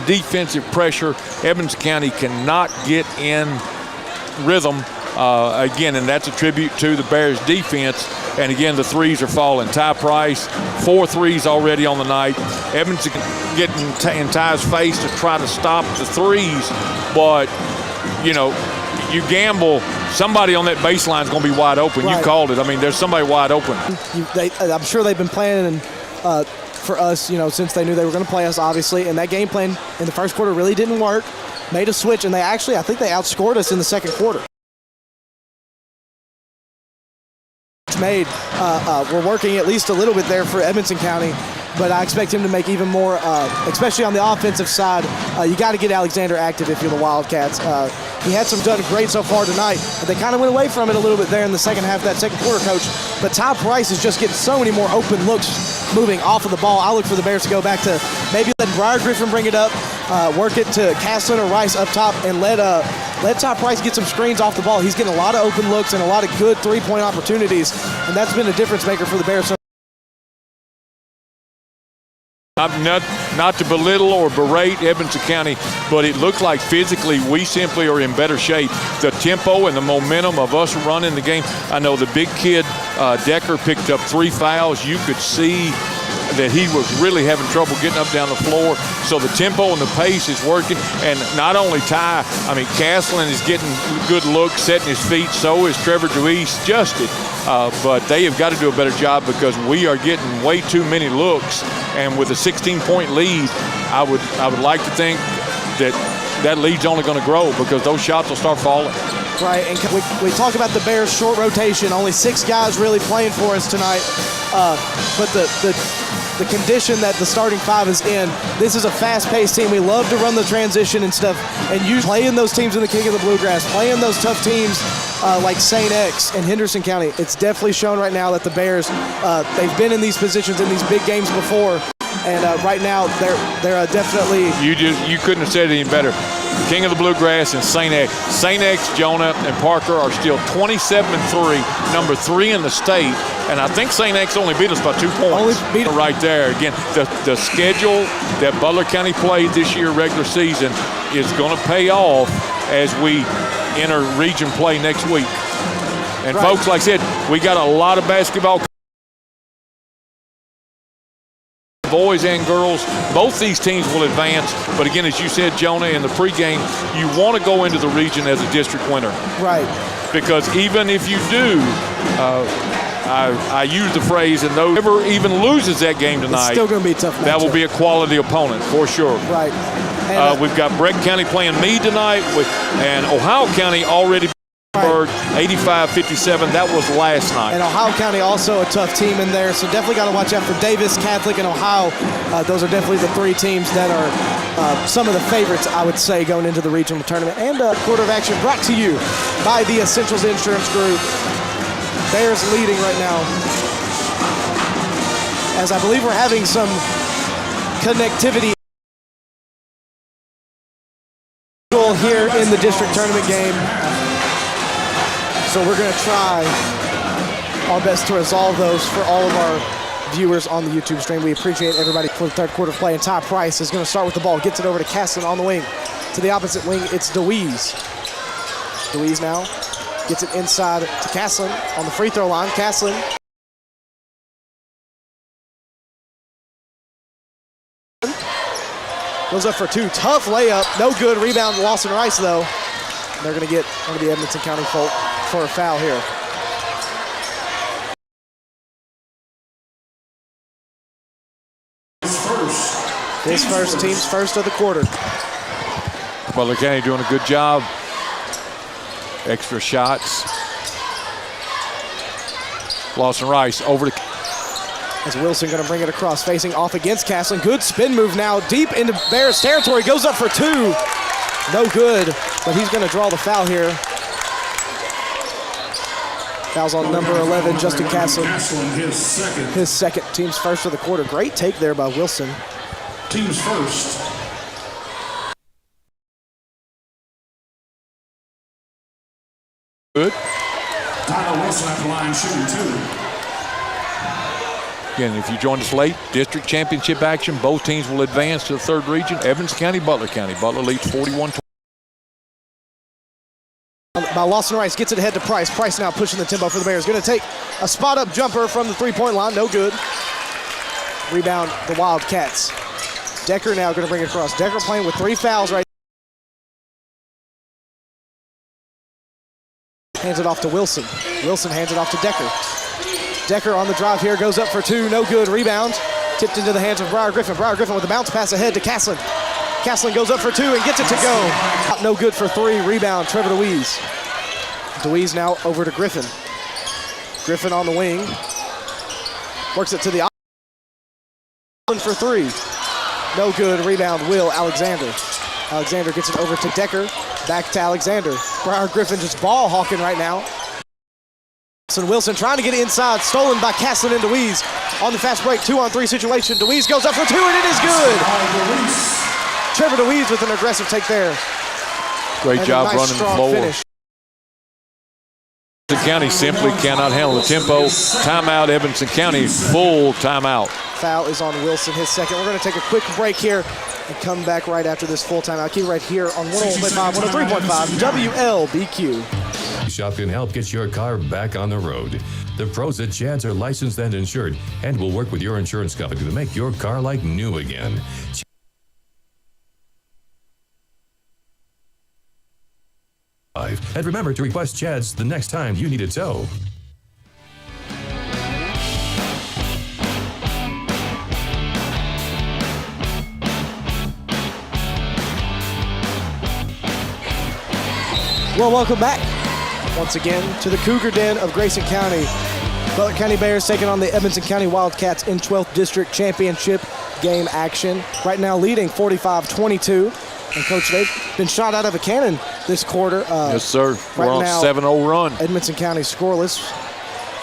Speaker 2: defensive pressure. Evans County cannot get in rhythm again, and that's a tribute to the Bears defense. And again, the threes are falling. Ty Price, 4 threes already on the night. Evans getting in Ty's face to try to stop the threes, but, you know, you gamble, somebody on that baseline is going to be wide open. Right. You called it. I mean, there's somebody wide open.
Speaker 1: I'm sure they've been planning for us, you know, since they knew they were going to play us, obviously, and that game plan in the first quarter really didn't work. Made a switch, and I think they outscored us in the second quarter. We're working at least a little bit there for Edmonson County, but I expect him to make even more, especially on the offensive side. You got to get Alexander active if you're the Wildcats. He had some done great so far tonight, but they kind of went away from it a little bit there in the second half of that second quarter, Coach. But Ty Price is just getting so many more open looks moving off of the ball. I look for the Bears to go back to maybe let Briar Griffin bring it up, work it to Castlin or Rice up top, and let Ty Price get some screens off the ball. He's getting a lot of open looks and a lot of good three-point opportunities, and that's been a difference maker for the Bears.
Speaker 2: Not to belittle or berate Evanston County, but it looked like physically we simply are in better shape. The tempo and the momentum of us running the game. I know the big kid, Decker, picked up 3 fouls. You could see that he was really having trouble getting up down the floor. So the tempo and the pace is working. And not only Ty, I mean, Caslin is getting good looks, setting his feet. So is Trevor Deweese, adjusted. But they have got to do a better job because we are getting way too many looks. And with a 16-point lead, I would like to think that lead's only going to grow because those shots will start falling.
Speaker 1: Right, and we talk about the Bears' short rotation. Only 6 guys really playing for us tonight. But the condition that the starting 5 is in, this is a fast-paced team. We love to run the transition and stuff, and you playing those teams in the King of the Bluegrass, playing those tough teams like St. X and Henderson County. It's definitely shown right now that the Bears, they've been in these positions in these big games before, and right now they're definitely.
Speaker 2: You couldn't have said it any better. King of the Bluegrass and St. X. St. X, Jonah, and Parker are still 27-3, number 3 in the state. And I think St. X only beat us by 2 points.
Speaker 1: Only beat us.
Speaker 2: Right there. Again, the schedule that Butler County played this year, regular season, is going to pay off as we enter region play next week. And
Speaker 1: right.
Speaker 2: Folks, like I said, we got a lot of basketball. Boys and girls, both these teams will advance. But again, as you said, Jonah, in the pregame, you want to go into the region as a district winner.
Speaker 1: Right.
Speaker 2: Because even if you do, I use the phrase, and whoever even loses that game tonight,
Speaker 1: it's still going to be a tough matchup.
Speaker 2: That will be a quality opponent for sure.
Speaker 1: Right. And,
Speaker 2: we've got Breck County playing Meade tonight, and Ohio County already. 85-57, that was last night.
Speaker 1: And Ohio County also a tough team in there, so definitely got to watch out for Davis, Catholic, and Ohio. Those are definitely the 3 teams that are some of the favorites, I would say, going into the regional tournament. And quarter of action brought to you by the Essentials Insurance Group. Bears leading right now, as I believe we're having some connectivity here in the district tournament game. So we're going to try our best to resolve those for all of our viewers on the YouTube stream. We appreciate everybody for the third quarter of play. And Ty Price is going to start with the ball. Gets it over to Caslin on the wing. To the opposite wing, it's Deweese. Deweese now gets it inside to Caslin on the free throw line. Caslin. Goes up for 2. Tough layup. No good. Rebound, Lawson Rice, though. They're going to get one of the Evanston County folk for a foul here. His first, team's first of the quarter.
Speaker 2: Butler County doing a good job. Extra shots. Lawson Rice over to.
Speaker 1: As Wilson going to bring it across, facing off against Caslin. Good spin move now, deep into Bears territory. Goes up for 2. No good, but he's going to draw the foul here. Foul's on number 11, Justin Caslin. His second, team's first of the quarter. Great take there by Wilson.
Speaker 4: Team's first.
Speaker 2: Good.
Speaker 4: Tyler Wilson at the line shooting 2.
Speaker 2: Again, if you joined us late, district championship action, both teams will advance to the 3rd region. Evanston County, Butler County. Butler leads 41-20.
Speaker 1: By Lawson Rice, gets it ahead to Price. Price now pushing the tempo for the Bears. Going to take a spot-up jumper from the 3-point line. No good. Rebound, the Wildcats. Decker now going to bring it across. Decker playing with 3 fouls right. Hands it off to Wilson. Wilson hands it off to Decker. Decker on the drive here, goes up for 2, no good. Rebound, tipped into the hands of Briar Griffin. Briar Griffin with a bounce pass ahead to Caslin. Caslin goes up for 2 and gets it to go. No good for 3, rebound, Trevor Deweese. Deweese now over to Griffin. Griffin on the wing. Works it to the for 3. No good, rebound, Will Alexander. Alexander gets it over to Decker. Back to Alexander. Briar Griffin just ball hawking right now. Wilson trying to get inside, stolen by Caslin and Deweese. On the fast break, 2-on-3 situation. Deweese goes up for 2 and it is good. Trevor Deweese with an aggressive take there.
Speaker 2: Great job running the floor. Finish. County simply cannot handle the tempo. Timeout, Evanston County, full timeout.
Speaker 1: Foul is on Wilson, his second. We're going to take a quick break here and come back right after this full timeout. Keep right here on 101.5, 103.5 WLBQ.
Speaker 5: Shop can help get your car back on the road. The pros at Chad's are licensed and insured and will work with your insurance company to make your car like new again. And remember to request Chad's the next time you need a tow.
Speaker 1: Well, welcome back once again to the Cougar Den of Grayson County. Butler County Bears taking on the Evanston County Wildcats in 12th District Championship game action. Right now leading 45-22. And, Coach, they've been shot out of a cannon this quarter.
Speaker 2: Yes, sir. We're
Speaker 1: right
Speaker 2: on
Speaker 1: now,
Speaker 2: 7-0 run.
Speaker 1: Edmonton County scoreless.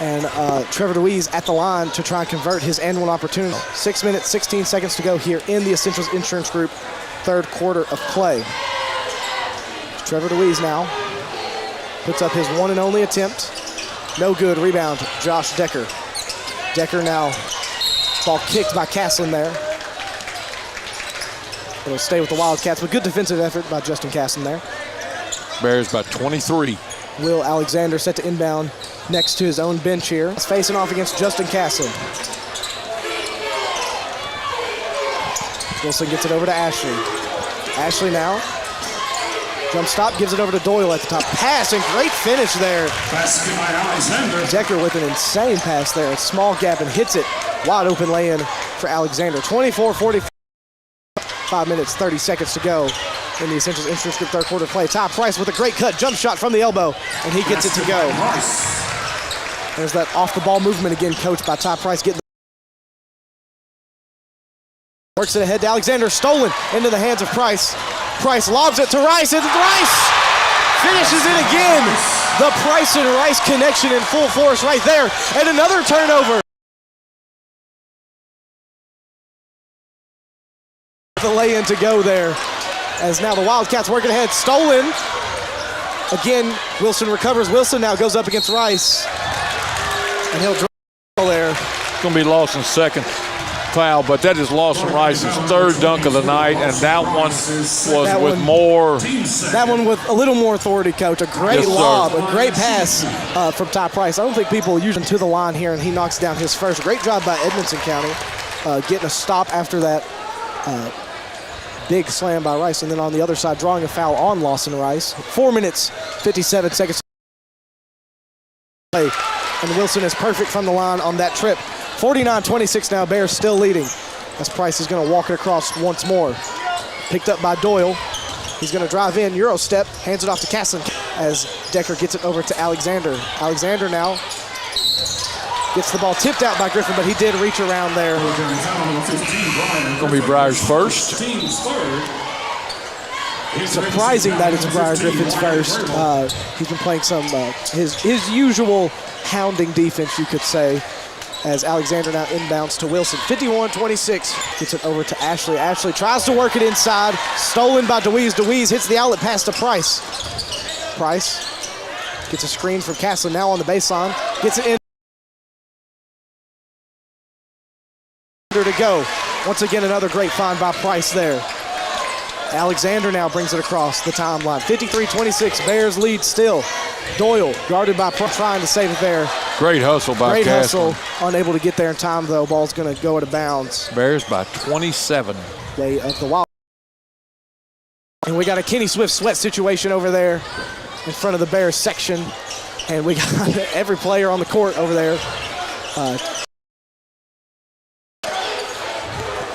Speaker 1: And Trevor DeWeese at the line to try and convert his and one opportunity. 6 minutes, 16 seconds to go here in the Essentials Insurance Group third quarter of play. Trevor DeWeese now puts up his one and only attempt. No good. Rebound, Josh Decker. Decker now, ball kicked by Castlin there. It'll stay with the Wildcats, but good defensive effort by Justin Castlin there.
Speaker 2: Bears by 23.
Speaker 1: Will Alexander set to inbound next to his own bench here. He's facing off against Justin Castlin. Wilson gets it over to Ashley. Ashley now. Jump stop, gives it over to Doyle at the top. Pass and great finish there.
Speaker 4: Basket by Alexander.
Speaker 1: Decker with an insane pass there. A small gap and hits it. Wide open lay-in for Alexander. 24-45. 5 minutes, 30 seconds to go in the Essentials Insurance Group third quarter play. Ty Price with a great cut, jump shot from the elbow, and he gets it to go. There's that off-the-ball movement again, coached by Ty Price. Works it ahead to Alexander, stolen into the hands of Price. Price lobs it to Rice, and Rice finishes it again. The Price and Rice connection in full force right there, and another turnover. The lay-in to go there, as now the Wildcats working ahead. Stolen. Again, Wilson recovers. Wilson now goes up against Rice. And he'll draw there.
Speaker 2: It's going to be Lawson's second foul, but that is Lawson Rice's third dunk of the night, and that one was with more.
Speaker 1: That one with a little more authority, Coach. A great lob, a great pass from Ty Price. I don't think people use him to the line here, and he knocks down his first. Great job by Edmonton County getting a stop after that big slam by Rice, and then on the other side drawing a foul on Lawson Rice. 4 minutes, 57 seconds to play, and Wilson is perfect from the line on that trip. 49-26 now, Bears still leading as Price is going to walk it across once more. Picked up by Doyle. He's going to drive in, Euro step, hands it off to Castlin as Decker gets it over to Alexander. Alexander now gets the ball tipped out by Griffin, but he did reach around there.
Speaker 2: Going to be Breyer's first.
Speaker 1: Surprising that it's Breyer Griffin's first. He's been playing some his usual hounding defense, you could say, as Alexander now inbounds to Wilson. 51-26, gets it over to Ashley. Ashley tries to work it inside, stolen by DeWeese. DeWeese hits the outlet pass to Price. Price gets a screen from Castlin now on the baseline, gets it in. To go. Once again, another great find by Price there. Alexander now brings it across the timeline. 53-26, Bears lead still. Doyle guarded by Price, trying to save it there.
Speaker 2: Great hustle by
Speaker 1: Great
Speaker 2: Castlin.
Speaker 1: hustle, unable to get there in time though. Ball's going to go out of bounds.
Speaker 2: Bears by 27.
Speaker 1: Way of the Wild. And we got a Kenny Swift sweat situation over there in front of the Bears section. And we got every player on the court over there.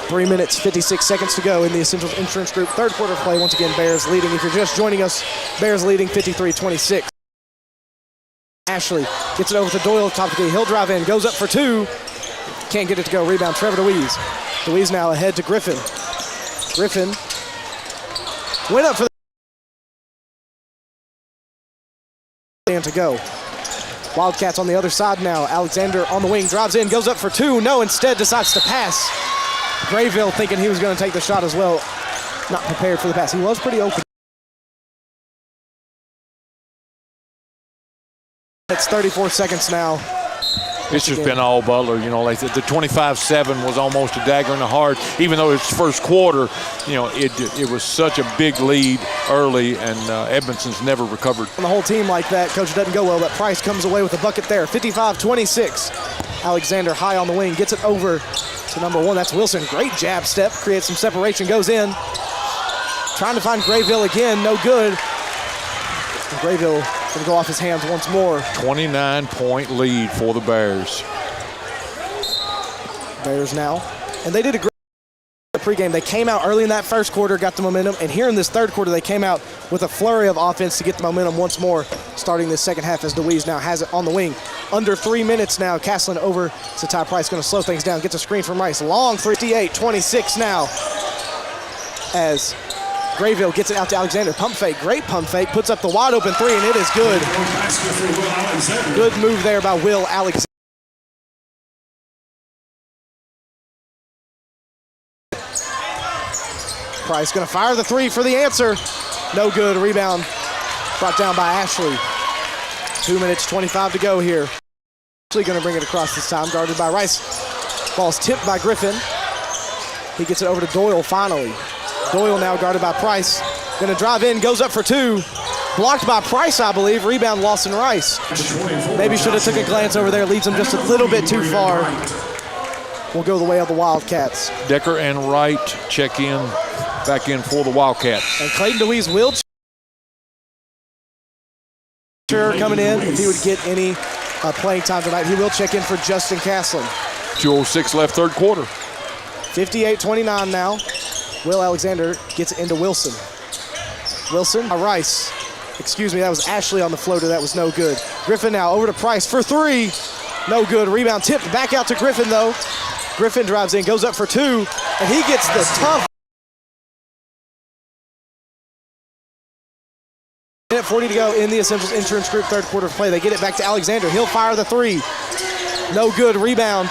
Speaker 1: 3 minutes, 56 seconds to go in the Essentials Insurance Group third quarter play. Once again, Bears leading. If you're just joining us, Bears leading 53-26. Ashley gets it over to Doyle, top of the key. He'll drive in, goes up for two. Can't get it to go. Rebound, Trevor DeWeese. DeWeese now ahead to Griffin. Griffin went up for the to go. Wildcats on the other side now. Alexander on the wing, drives in, goes up for two. No, instead decides to pass. Grayville thinking he was going to take the shot as well. Not prepared for the pass. He was pretty open. It's 34 seconds now.
Speaker 2: It's just been all Butler. You know, like the 25-7 was almost a dagger in the heart. Even though it's first quarter, you know, it was such a big lead early, and Edmondson's never recovered.
Speaker 1: On the whole team like that, Coach, doesn't go well, but Price comes away with a bucket there. 55-26. Alexander high on the wing, gets it over to number 1. That's Wilson. Great jab step, creates some separation, goes in. Trying to find Grayville again, no good. And Grayville going to go off his hands once more.
Speaker 2: 29-point lead for the Bears.
Speaker 1: Bears now. And they did a great pregame. They came out early in that first quarter, got the momentum, and here in this third quarter they came out with a flurry of offense to get the momentum once more, starting this second half as DeWeese now has it on the wing. Under 3 minutes now. Castlin over to Ty Price, going to slow things down, gets a screen from Rice. Long 58-26 now as Grayville gets it out to Alexander. Pump fake, great pump fake, puts up the wide open 3, and it is good. Good move there by Will Alexander. Price gonna fire the 3 for the answer. No good, rebound brought down by Ashley. 2 minutes, 25 to go here. Ashley gonna bring it across this time, guarded by Rice. Ball's tipped by Griffin. He gets it over to Doyle finally. Doyle now guarded by Price. Gonna drive in, goes up for 2. Blocked by Price, I believe. Rebound, Lawson Rice. Maybe should have took a glance over there. Leads him just a little bit too far. Will go the way of the Wildcats.
Speaker 2: Decker and Wright check in, back in for the Wildcats.
Speaker 1: And Clayton DeWeese will coming in. If he would get any playing time tonight, he will check in for Justin Castlin.
Speaker 2: 2:06 left third quarter.
Speaker 1: 58-29 now. Will Alexander gets it into Wilson. Wilson, Rice. Excuse me, that was Ashley on the floater. That was no good. Griffin now over to Price for 3. No good. Rebound tipped back out to Griffin, though. Griffin drives in, goes up for 2, and he gets the tough. Minute 40 to go in the Essentials Insurance Group third quarter of play. They get it back to Alexander. He'll fire the 3. No good. Rebound.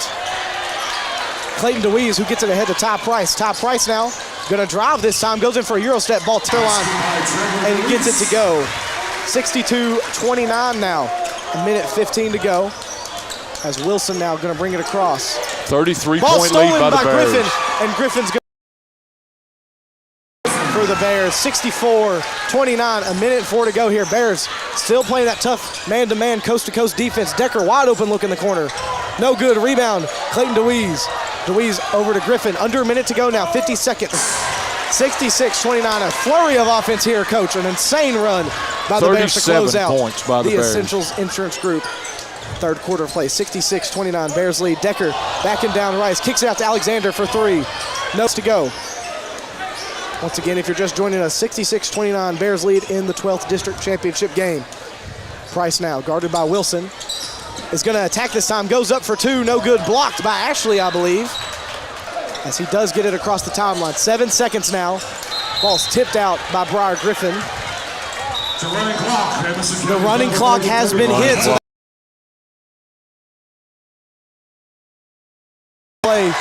Speaker 1: Clayton DeWeese, who gets it ahead to Ty Price. Ty Price now gonna drive this time, goes in for a Euro step, ball to the line, and gets it to go. 62-29 now. A minute 15 to go. As Wilson now gonna bring it across.
Speaker 2: 33-point lead by the Bears.
Speaker 1: Griffin, and Griffin's going for the Bears. 64-29, a minute 4 to go here. Bears still playing that tough man-to-man, coast-to-coast defense. Decker wide open look in the corner. No good. Rebound, Clayton DeWeese. DeWeese over to Griffin. Under a minute to go now, 50 seconds. 66-29, a flurry of offense here, Coach. An insane run by the Bears to close out
Speaker 2: points by the Bears.
Speaker 1: Essentials Insurance Group. Third quarter play, 66-29, Bears lead. Decker backing down Rice, kicks it out to Alexander for 3. No to go. Once again, if you're just joining us, 66-29, Bears lead in the 12th District Championship game. Price now, guarded by Wilson, is going to attack this time, goes up for 2, no good, blocked by Ashley, I believe, as he does get it across the timeline. 7 seconds now. Ball's tipped out by Briar Griffin. The running clock has been hit. So play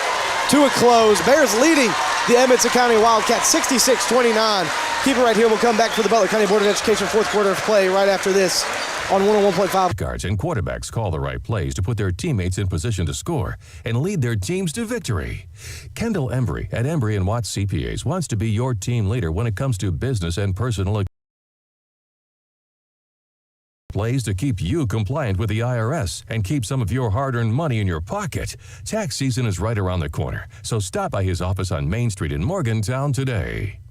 Speaker 1: to a close. Bears leading the Edmonson County Wildcats 66-29. Keep it right here. We'll come back for the Butler County Board of Education fourth quarter of play right after this on 101.5.
Speaker 5: Guards and quarterbacks call the right plays to put their teammates in position to score and lead their teams to victory. Kendall Embry at Embry & Watts CPAs wants to be your team leader when it comes to business and personal plays to keep you compliant with the IRS and keep some of your hard-earned money in your pocket. Tax season is right around the corner, so stop by his office on Main Street in Morgantown today.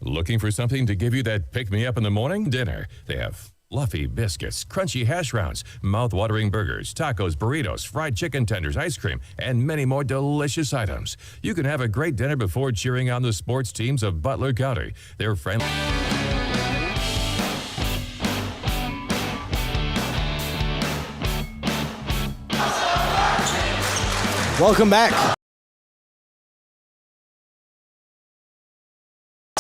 Speaker 5: Looking for something to give you that pick-me-up in the morning? Dinner. They have fluffy biscuits, crunchy hash browns, mouth-watering burgers, tacos, burritos, fried chicken tenders, ice cream, and many more delicious items. You can have a great dinner before cheering on the sports teams of Butler County. They're friendly.
Speaker 1: Welcome back.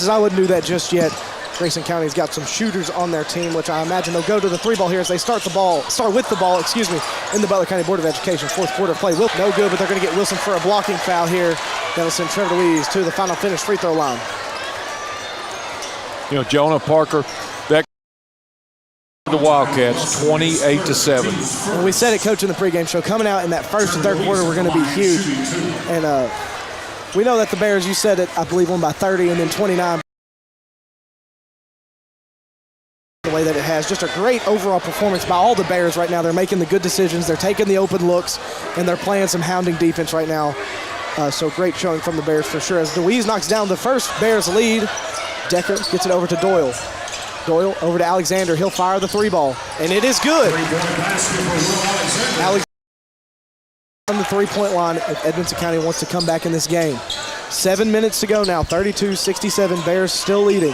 Speaker 1: I wouldn't do that just yet. Grayson County's got some shooters on their team, which I imagine they'll go to the 3-ball here as they start with the ball, in the Butler County Board of Education. Fourth quarter play. No good, but they're going to get Wilson for a blocking foul here. That'll send Trevor Louise to the final finish free throw line.
Speaker 2: You know, Jonah Parker, that The Wildcats 28-7.
Speaker 1: And we said it, Coach, in the pregame show, coming out in that first and third quarter were going to be huge. And we know that the Bears, you said it, I believe, won by 30 and then 29. The way that it has, just a great overall performance by all the Bears right now. They're making the good decisions, they're taking the open looks, and they're playing some hounding defense right now. So great showing from the Bears for sure. As DeWeese knocks down the first Bears lead, Decker gets it over to Doyle. Doyle over to Alexander. He'll fire the three ball, and it is good. Alexander on the three-point line if Edmonson County wants to come back in this game. 7 minutes to go now, 32-67. Bears still leading.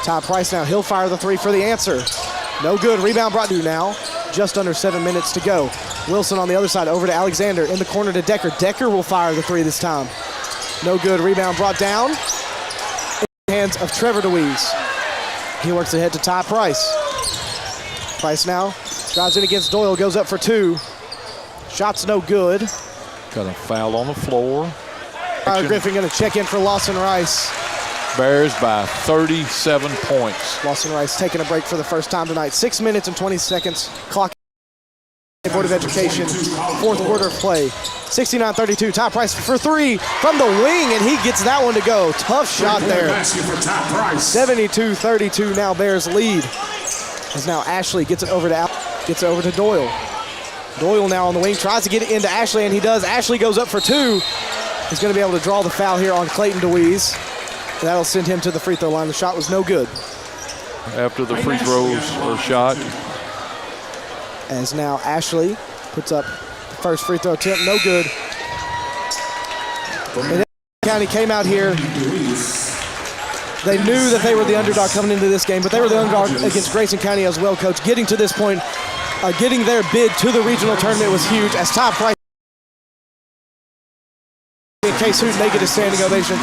Speaker 1: Ty Price now. He'll fire the three for the answer. No good. Rebound brought to now. Just under 7 minutes to go. Wilson on the other side over to Alexander. In the corner to Decker. Decker will fire the three this time. No good. Rebound brought down. In the hands of Trevor DeWeese. He works ahead to Ty Price. Price now drives in against Doyle. Goes up for two. Shot's no good.
Speaker 2: Got a foul on the floor.
Speaker 1: Griffin going to check in for Lawson Rice.
Speaker 2: Bears by 37 points.
Speaker 1: Lawson Rice taking a break for the first time tonight. 6 minutes and 20 seconds. Clock. Board of Education. Fourth quarter of play. 69-32. Ty Price for three from the wing, and he gets that one to go. Tough shot there. 72-32. Now Bears lead. As now Ashley gets it over to Doyle. Doyle now on the wing, tries to get it into Ashley, and he does. Ashley goes up for two. He's going to be able to draw the foul here on Clayton DeWeese. That'll send him to the free throw line. The shot was no good.
Speaker 2: After the free throws or shot.
Speaker 1: As now Ashley puts up the first free throw attempt, no good. And County came out here. They knew that they were the underdog coming into this game, but they were the underdog against Grayson County as well, Coach. Getting to this point, getting their bid to the regional tournament was huge. As Ty Price in case who'd make it a standing ovation.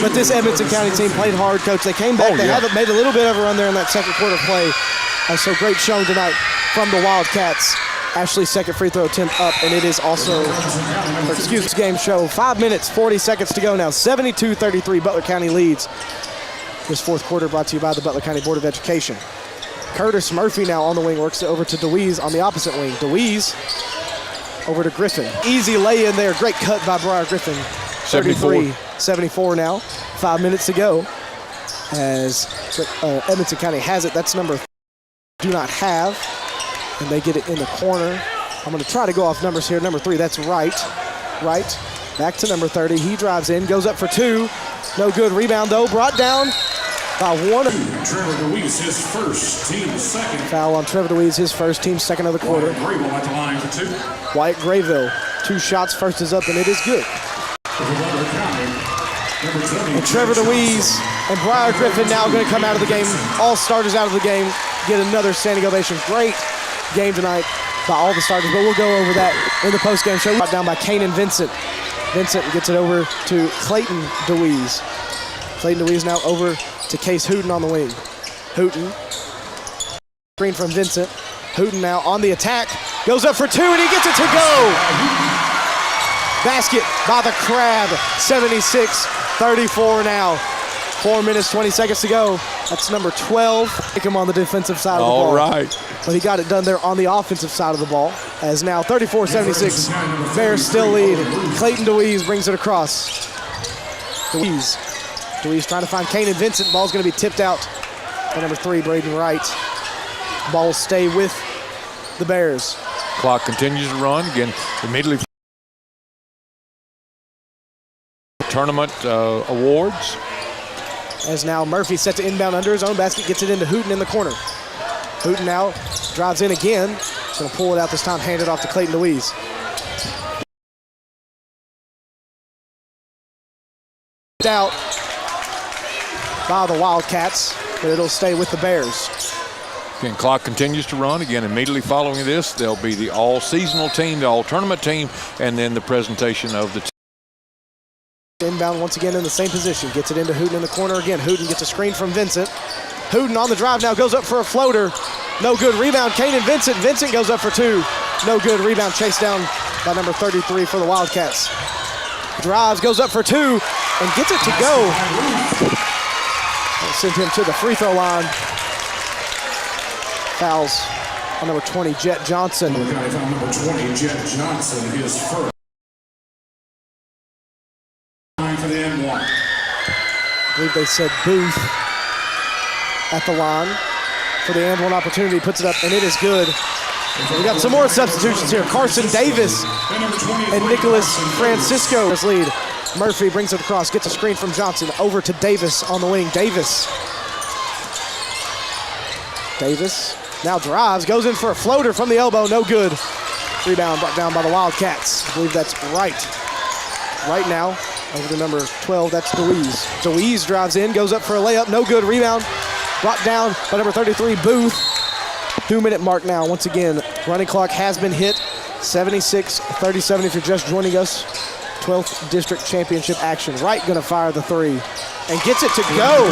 Speaker 1: But this Edmonson County team played hard, Coach. They came back. They had made a little bit of a run there in that second quarter play. So great showing tonight from the Wildcats. Ashley's second free throw attempt up, and it is also, game show. 5 minutes, 40 seconds to go now. 72-33, Butler County leads. This fourth quarter brought to you by the Butler County Board of Education. Curtis Murphy now on the wing, works it over to DeWeese on the opposite wing. DeWeese over to Griffin. Easy lay in there. Great cut by Briar Griffin. 73-74 now. 5 minutes to go. As Edmonson County has it. That's number do not have. And they get it in the corner. I'm going to try to go off numbers here. Number 3, that's right. Back to number 30. He drives in, goes up for two. No good. Rebound, though, brought down by one.
Speaker 4: Trevor DeWeese, his first, team second.
Speaker 1: Foul on Trevor DeWeese, his first, team second of the quarter.
Speaker 4: Grayville at the line for two.
Speaker 1: Wyatt Grayville, 2 shots, first is up, and it is good. And Trevor DeWeese and Briar Griffin now going to come out of the game. All starters out of the game, get another standing ovation. Great game tonight by all the starters, but we'll go over that in the postgame show. Brought down by Kanan Vincent. Vincent gets it over to Clayton DeWeese. Clayton DeWeese now over to Case Hooten on the wing. Hooten, screen from Vincent. Hooten now on the attack, goes up for two, and he gets it to go. Basket by the Crab, 76-34 now. 4 minutes, 20 seconds to go. That's number 12. Take him on the defensive side of the ball.
Speaker 2: All right.
Speaker 1: But he got it done there on the offensive side of the ball. As now 34-76, Bears still lead. Clayton DeWeese brings it across. DeWeese trying to find Kanan Vincent. Ball's going to be tipped out by number 3, Braden Wright. Ball will stay with the Bears.
Speaker 2: Clock continues to run. Again, immediately tournament awards.
Speaker 1: As now Murphy set to inbound under his own basket, gets it into Hooten in the corner. Hooten now drives in again. He's going to pull it out this time, hand it off to Clayton DeWeese. Out by the Wildcats, but it'll stay with the Bears.
Speaker 2: Again, clock continues to run. Again, immediately following this, there'll be the all-seasonal team, the all-tournament team, and then the presentation of the team.
Speaker 1: Inbound once again in the same position. Gets it into Hooten in the corner again. Hooten gets a screen from Vincent. Hooten on the drive now, goes up for a floater. No good. Rebound, Kanan Vincent. Vincent goes up for two. No good. Rebound chased down by number 33 for the Wildcats. Drives, goes up for two, and gets it to go. That'll send him to the free throw line. Fouls on number 20, Jet Johnson.
Speaker 4: Butler County foul number 20, Jet Johnson, his first. Line for the N1.
Speaker 1: I believe they said Booth at the line for the and one opportunity, puts it up, and it is good. We got some more substitutions here. Carson Davis and Nicholas Francisco's lead. Murphy brings it across, gets a screen from Johnson, over to Davis on the wing. Davis now drives, goes in for a floater from the elbow, no good. Rebound brought down by the Wildcats. I believe that's right now. Over to number 12, that's Deweese. Deweese drives in, goes up for a layup, no good. Rebound brought down by number 33, Booth. 2-minute mark now. Once again, running clock has been hit. 76-37 if you're just joining us. 12th district championship action. Wright gonna fire the three and gets it to go.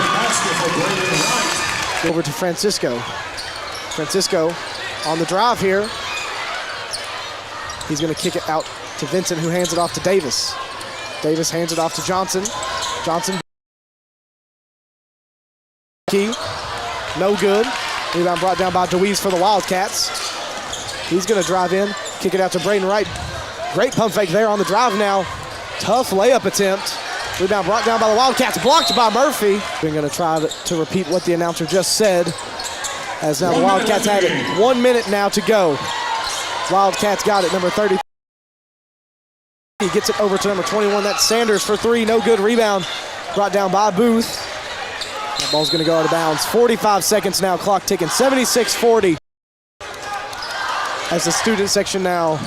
Speaker 1: Over to Francisco. Francisco on the drive here. He's gonna kick it out to Vincent, who hands it off to Davis. Davis hands it off to Johnson. Johnson. Key. No good. Rebound brought down by Deweese for the Wildcats. He's going to drive in, kick it out to Braden Wright. Great pump fake there on the drive now. Tough layup attempt. Rebound brought down by the Wildcats, blocked by Murphy. We're going to try to repeat what the announcer just said, as now the Wildcats have it. 1 minute now to go. Wildcats got it, number 30. He gets it over to number 21. That's Sanders for three. No good. Rebound brought down by Booth. That ball's going to go out of bounds. 45 seconds now. Clock ticking. 76-40. As the student section now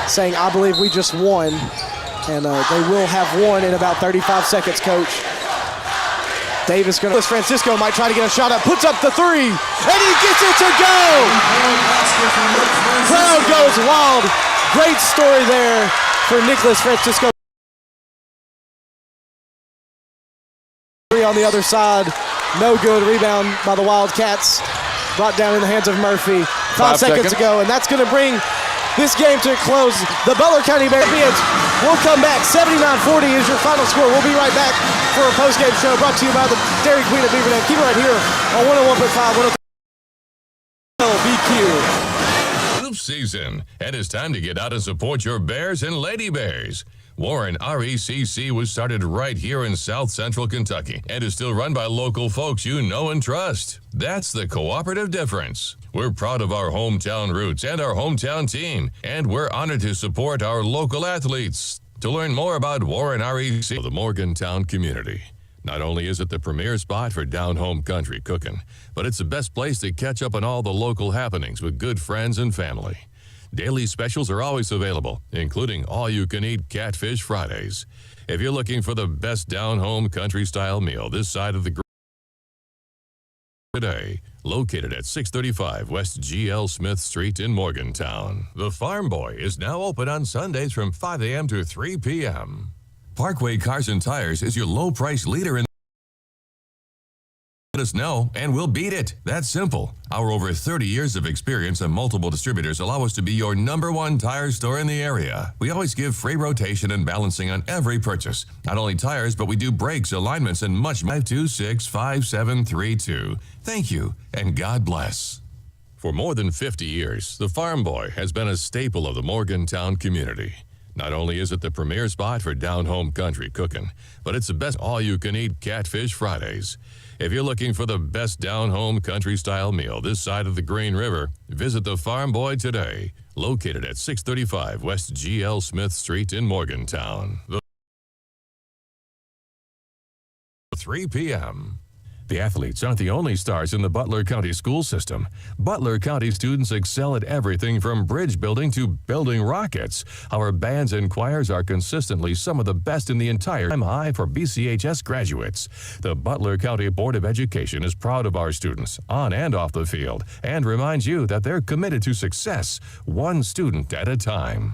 Speaker 1: saying, I believe we just won. And they will have won in about 35 seconds, Coach. Davis going to... Francisco might try to get a shot up. Puts up the three. And he gets it to go! Crowd goes wild. Great story there for Nicholas Francisco. On the other side, no good. Rebound by the Wildcats, brought down in the hands of Murphy. 5 seconds to go, and that's going to bring this game to a close. The Butler County Bears will come back. 79-40 is your final score. We'll be right back for a postgame show brought to you by the Dairy Queen of Beaver Dam. Keep it right here on 101.5, 103 LBQ.
Speaker 5: Season, and it's time to get out and support your Bears and Lady Bears. Warren RECC was started right here in South Central Kentucky and is still run by local folks you know and trust. That's the cooperative difference. We're proud of our hometown roots and our hometown team, and we're honored to support our local athletes. To learn more about Warren RECC, the Morgantown community. Not only is it the premier spot for down-home country cooking, but it's the best place to catch up on all the local happenings with good friends and family. Daily specials are always available, including all-you-can-eat Catfish Fridays. If you're looking for the best down-home country-style meal this side of the today, located at 635 West G.L. Smith Street in Morgantown. The Farm Boy is now open on Sundays from 5 a.m. to 3 p.m. Parkway Cars and Tires is your low-price leader in. Let us know and we'll beat it. That's simple. Our over 30 years of experience and multiple distributors allow us to be your #1 tire store in the area. We always give free rotation and balancing on every purchase. Not only tires, but we do brakes, alignments, and much more. 526-5732. Thank you, and God bless. For more than 50 years, the Farm Boy has been a staple of the Morgantown community. Not only is it the premier spot for down-home country cooking, but it's the best all-you-can-eat Catfish Fridays. If you're looking for the best down-home country-style meal this side of the Green River, visit the Farm Boy today, located at 635 West G.L. Smith Street in Morgantown. 3 p.m. The athletes aren't the only stars in the Butler County school system. Butler County students excel at everything from bridge building to building rockets. Our bands and choirs are consistently some of the best in the entire time high for BCHS graduates. The Butler County Board of Education is proud of our students on and off the field and reminds you that they're committed to success, one student at a time.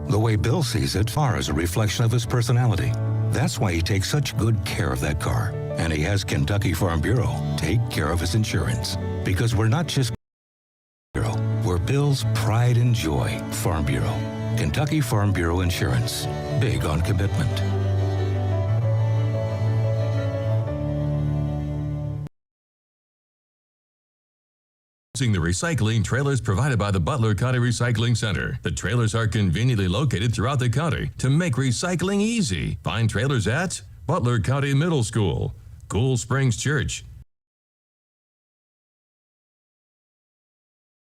Speaker 7: The way Bill sees it, far is a reflection of his personality. That's why he takes such good care of that car. And he has Kentucky Farm Bureau take care of his insurance. Because we're not just Bureau, we're Bill's pride and joy. Farm Bureau. Kentucky Farm Bureau Insurance. Big on commitment.
Speaker 5: Using the recycling trailers provided by the Butler County Recycling Center. The trailers are conveniently located throughout the county to make recycling easy. Find trailers at Butler County Middle School, Cool Springs Church,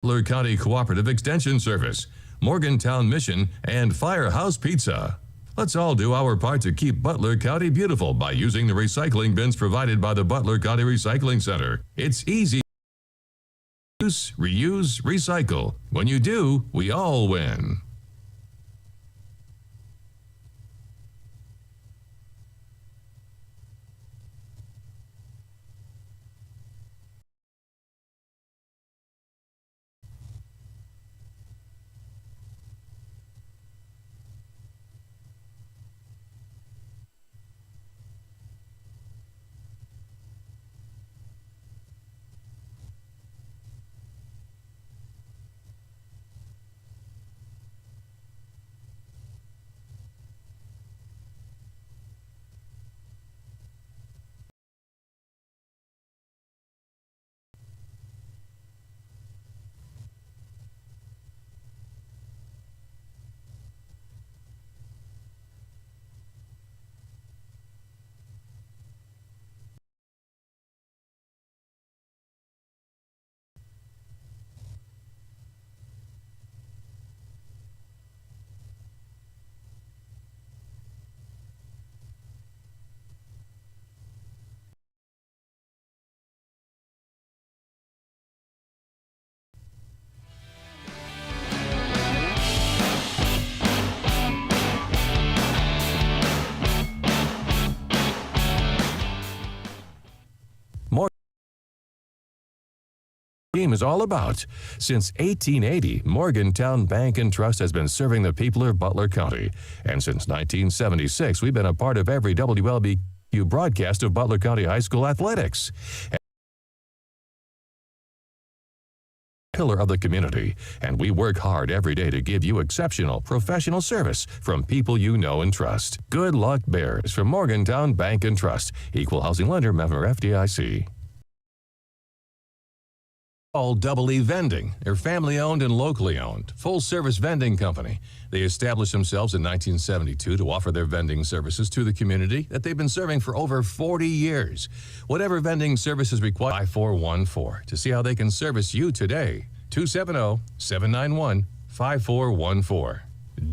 Speaker 5: Butler County Cooperative Extension Service, Morgantown Mission, and Firehouse Pizza. Let's all do our part to keep Butler County beautiful by using the recycling bins provided by the Butler County Recycling Center. It's easy. Use, reuse, recycle. When you do, we all win. Game is all about. Since 1880, Morgantown Bank and Trust has been serving the people of Butler County. And since 1976, we've been a part of every WLBQ broadcast of Butler County High School athletics. Pillar of the community, and we work hard every day to give you exceptional professional service from people you know and trust. Good luck, Bears, from Morgantown Bank and Trust. Equal housing lender, member FDIC. All Double E Vending. They're family-owned and locally owned, full-service vending company. They established themselves in 1972 to offer their vending services to the community that they've been serving for over 40 years. Whatever vending services require, 5414 to see how they can service you today. 270-791-5414.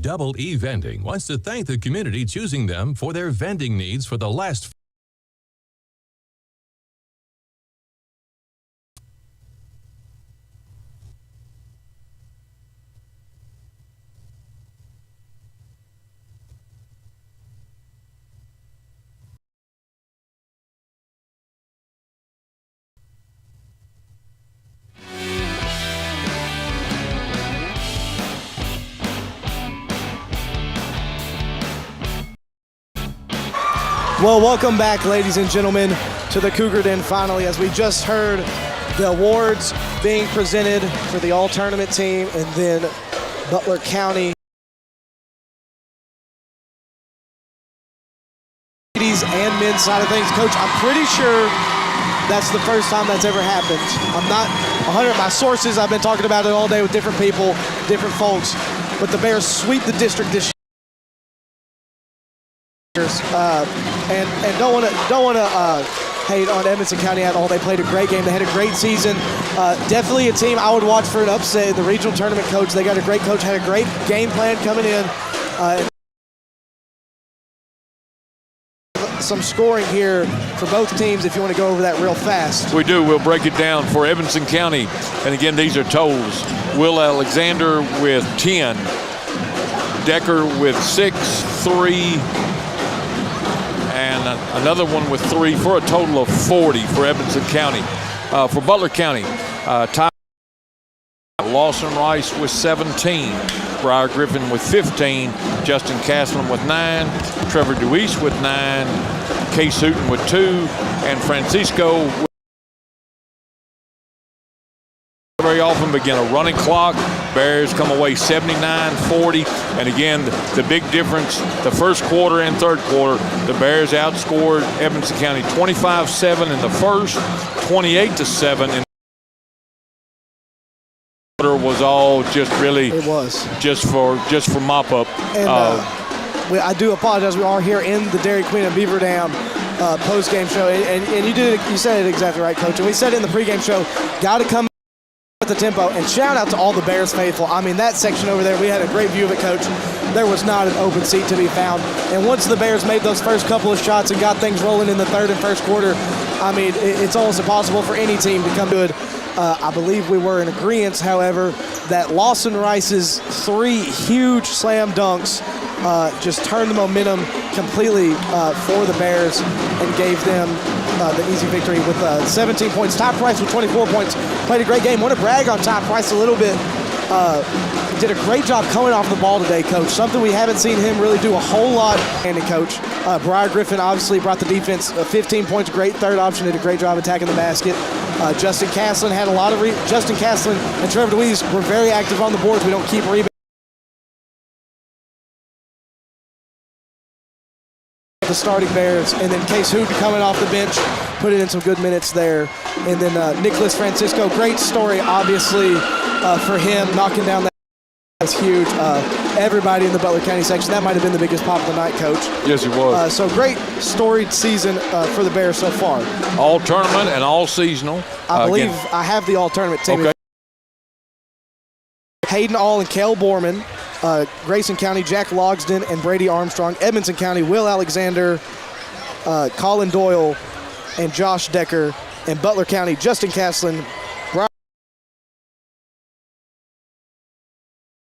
Speaker 5: Double E Vending wants to thank the community choosing them for their vending needs for the last
Speaker 1: Well, welcome back, ladies and gentlemen, to the Cougar Den finally, as we just heard the awards being presented for the all-tournament team and then Butler County. Ladies and men's side of things. Coach, I'm pretty sure that's the first time that's ever happened. I'm not 100. My sources, I've been talking about it all day with different people, different folks, but the Bears sweep the district this year. And don't want to hate on Edmonson County at all. They played a great game. They had a great season. Definitely a team I would watch for an upset. The regional tournament coach, they got a great coach, had a great game plan coming in. Some scoring here for both teams if you want to go over that real fast.
Speaker 2: We do. We'll break it down for Edmonson County. And again, these are totals. Will Alexander with 10. Decker with 6, 3, and another one with 3 for a total of 40 for Edmonson County. For Butler County, Ty Lawson Rice with 17, Briar Griffin with 15, Justin Castlin with 9, Trevor Deweese with 9, Case Hooten with 2, and Francisco with very often begin a running clock. Bears come away 79-40. And again, the big difference, the first quarter and third quarter, the Bears outscored Edmonson County 25-7 in the first, 28-7 in was all just really
Speaker 1: It was.
Speaker 2: just for mop up.
Speaker 1: And I do apologize. We are here in the Dairy Queen and Beaver Dam post-game show, and you said it exactly right, Coach. And we said it in the pregame show, got to come with the tempo, and shout out to all the Bears faithful. I mean, that section over there, we had a great view of it, Coach. There was not an open seat to be found. And once the Bears made those first couple of shots and got things rolling in the third and first quarter, I mean, it's almost impossible for any team to come good. I believe we were in agreement, however, that Lawson Rice's 3 huge slam dunks just turned the momentum completely for the Bears and gave them the easy victory with 17 points. Ty Price with 24 points. Played a great game. Want to brag on Ty Price a little bit. Did a great job coming off the ball today, Coach. Something we haven't seen him really do a whole lot. And Coach, Briar Griffin obviously brought the defense 15 points. Great third option. Did a great job attacking the basket. Justin Caslin had a lot of Justin Caslin and Trevor DeWeese were very active on the boards. We don't keep rebounding. The starting Bears, and then Case Hood coming off the bench, put in some good minutes there. And then Nicholas Francisco, great story, obviously, for him, knocking down that was huge. Everybody in the Butler County section, that might have been the biggest pop of the night, Coach.
Speaker 2: Yes, it was.
Speaker 1: So great storied season for the Bears so far.
Speaker 2: All tournament and all seasonal.
Speaker 1: I believe I have the all tournament team.
Speaker 2: Okay.
Speaker 1: Hayden All and Kel Borman. Grayson County, Jack Logsden and Brady Armstrong. Edmonton County, Will Alexander, Colin Doyle, and Josh Decker. And Butler County, Justin Caslin,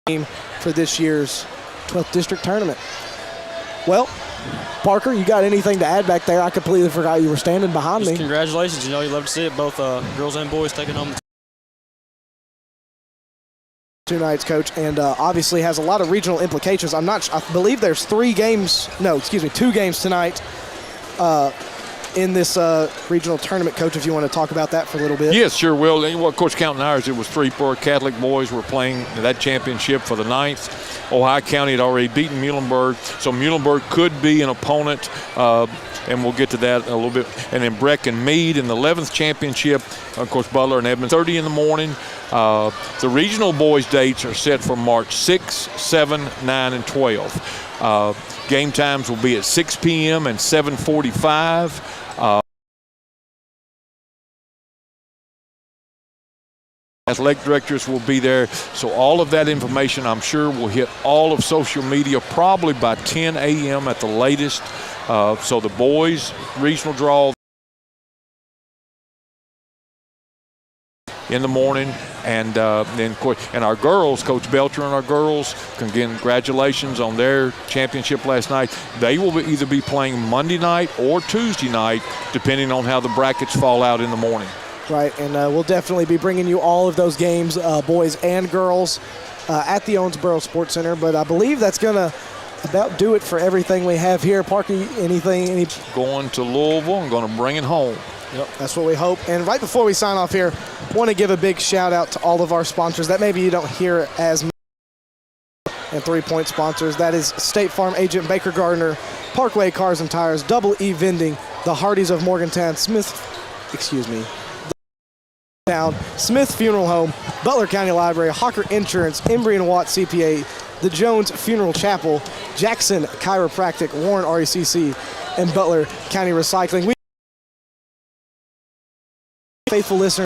Speaker 1: Brian for this year's 12th District Tournament. Well, Parker, you got anything to add back there? I completely forgot you were standing behind me.
Speaker 3: Congratulations. You know, you love to see it, both girls and boys taking home the
Speaker 1: 2 nights, Coach, and obviously has a lot of regional implications. I believe there's 2 games tonight in this regional tournament, Coach, if you want to talk about that for a little bit.
Speaker 2: Yes, sure will. Well, of course, counting ours, it was 3 poor Catholic boys were playing that championship for the 9th. Ohio County had already beaten Muhlenberg, so Muhlenberg could be an opponent, and we'll get to that a little bit. And then Breck and Meade in the 11th championship. Of course, Butler and Edmonds, 30 in the morning. The regional boys' dates are set for March 6, 7, 9, and 12. Game times will be at 6 p.m. and 7:45. Athletic directors will be there, so all of that information, I'm sure, will hit all of social media probably by 10 a.m. at the latest. So the boys' regional draw in the morning, and then and our girls, Coach Belcher and our girls, congratulations on their championship last night. They will either be playing Monday night or Tuesday night, depending on how the brackets fall out in the morning.
Speaker 1: Right, and we'll definitely be bringing you all of those games, boys and girls, at the Owensboro Sports Center. But I believe that's going to about do it for everything we have here. Parky, anything?
Speaker 2: Going to Louisville and going to bring it home.
Speaker 1: Yep, that's what we hope. And right before we sign off here, want to give a big shout out to all of our sponsors that maybe you don't hear as much, and 3-point sponsors. That is State Farm agent Baker Gardner, Parkway Cars and Tires, Double E Vending, the Hardys of Morgantown, Smith Funeral Home, Butler County Library, Hawker Insurance, Embry & Watt CPA, the Jones Funeral Chapel, Jackson Chiropractic, Warren RECC, and Butler County Recycling. Faithful listeners.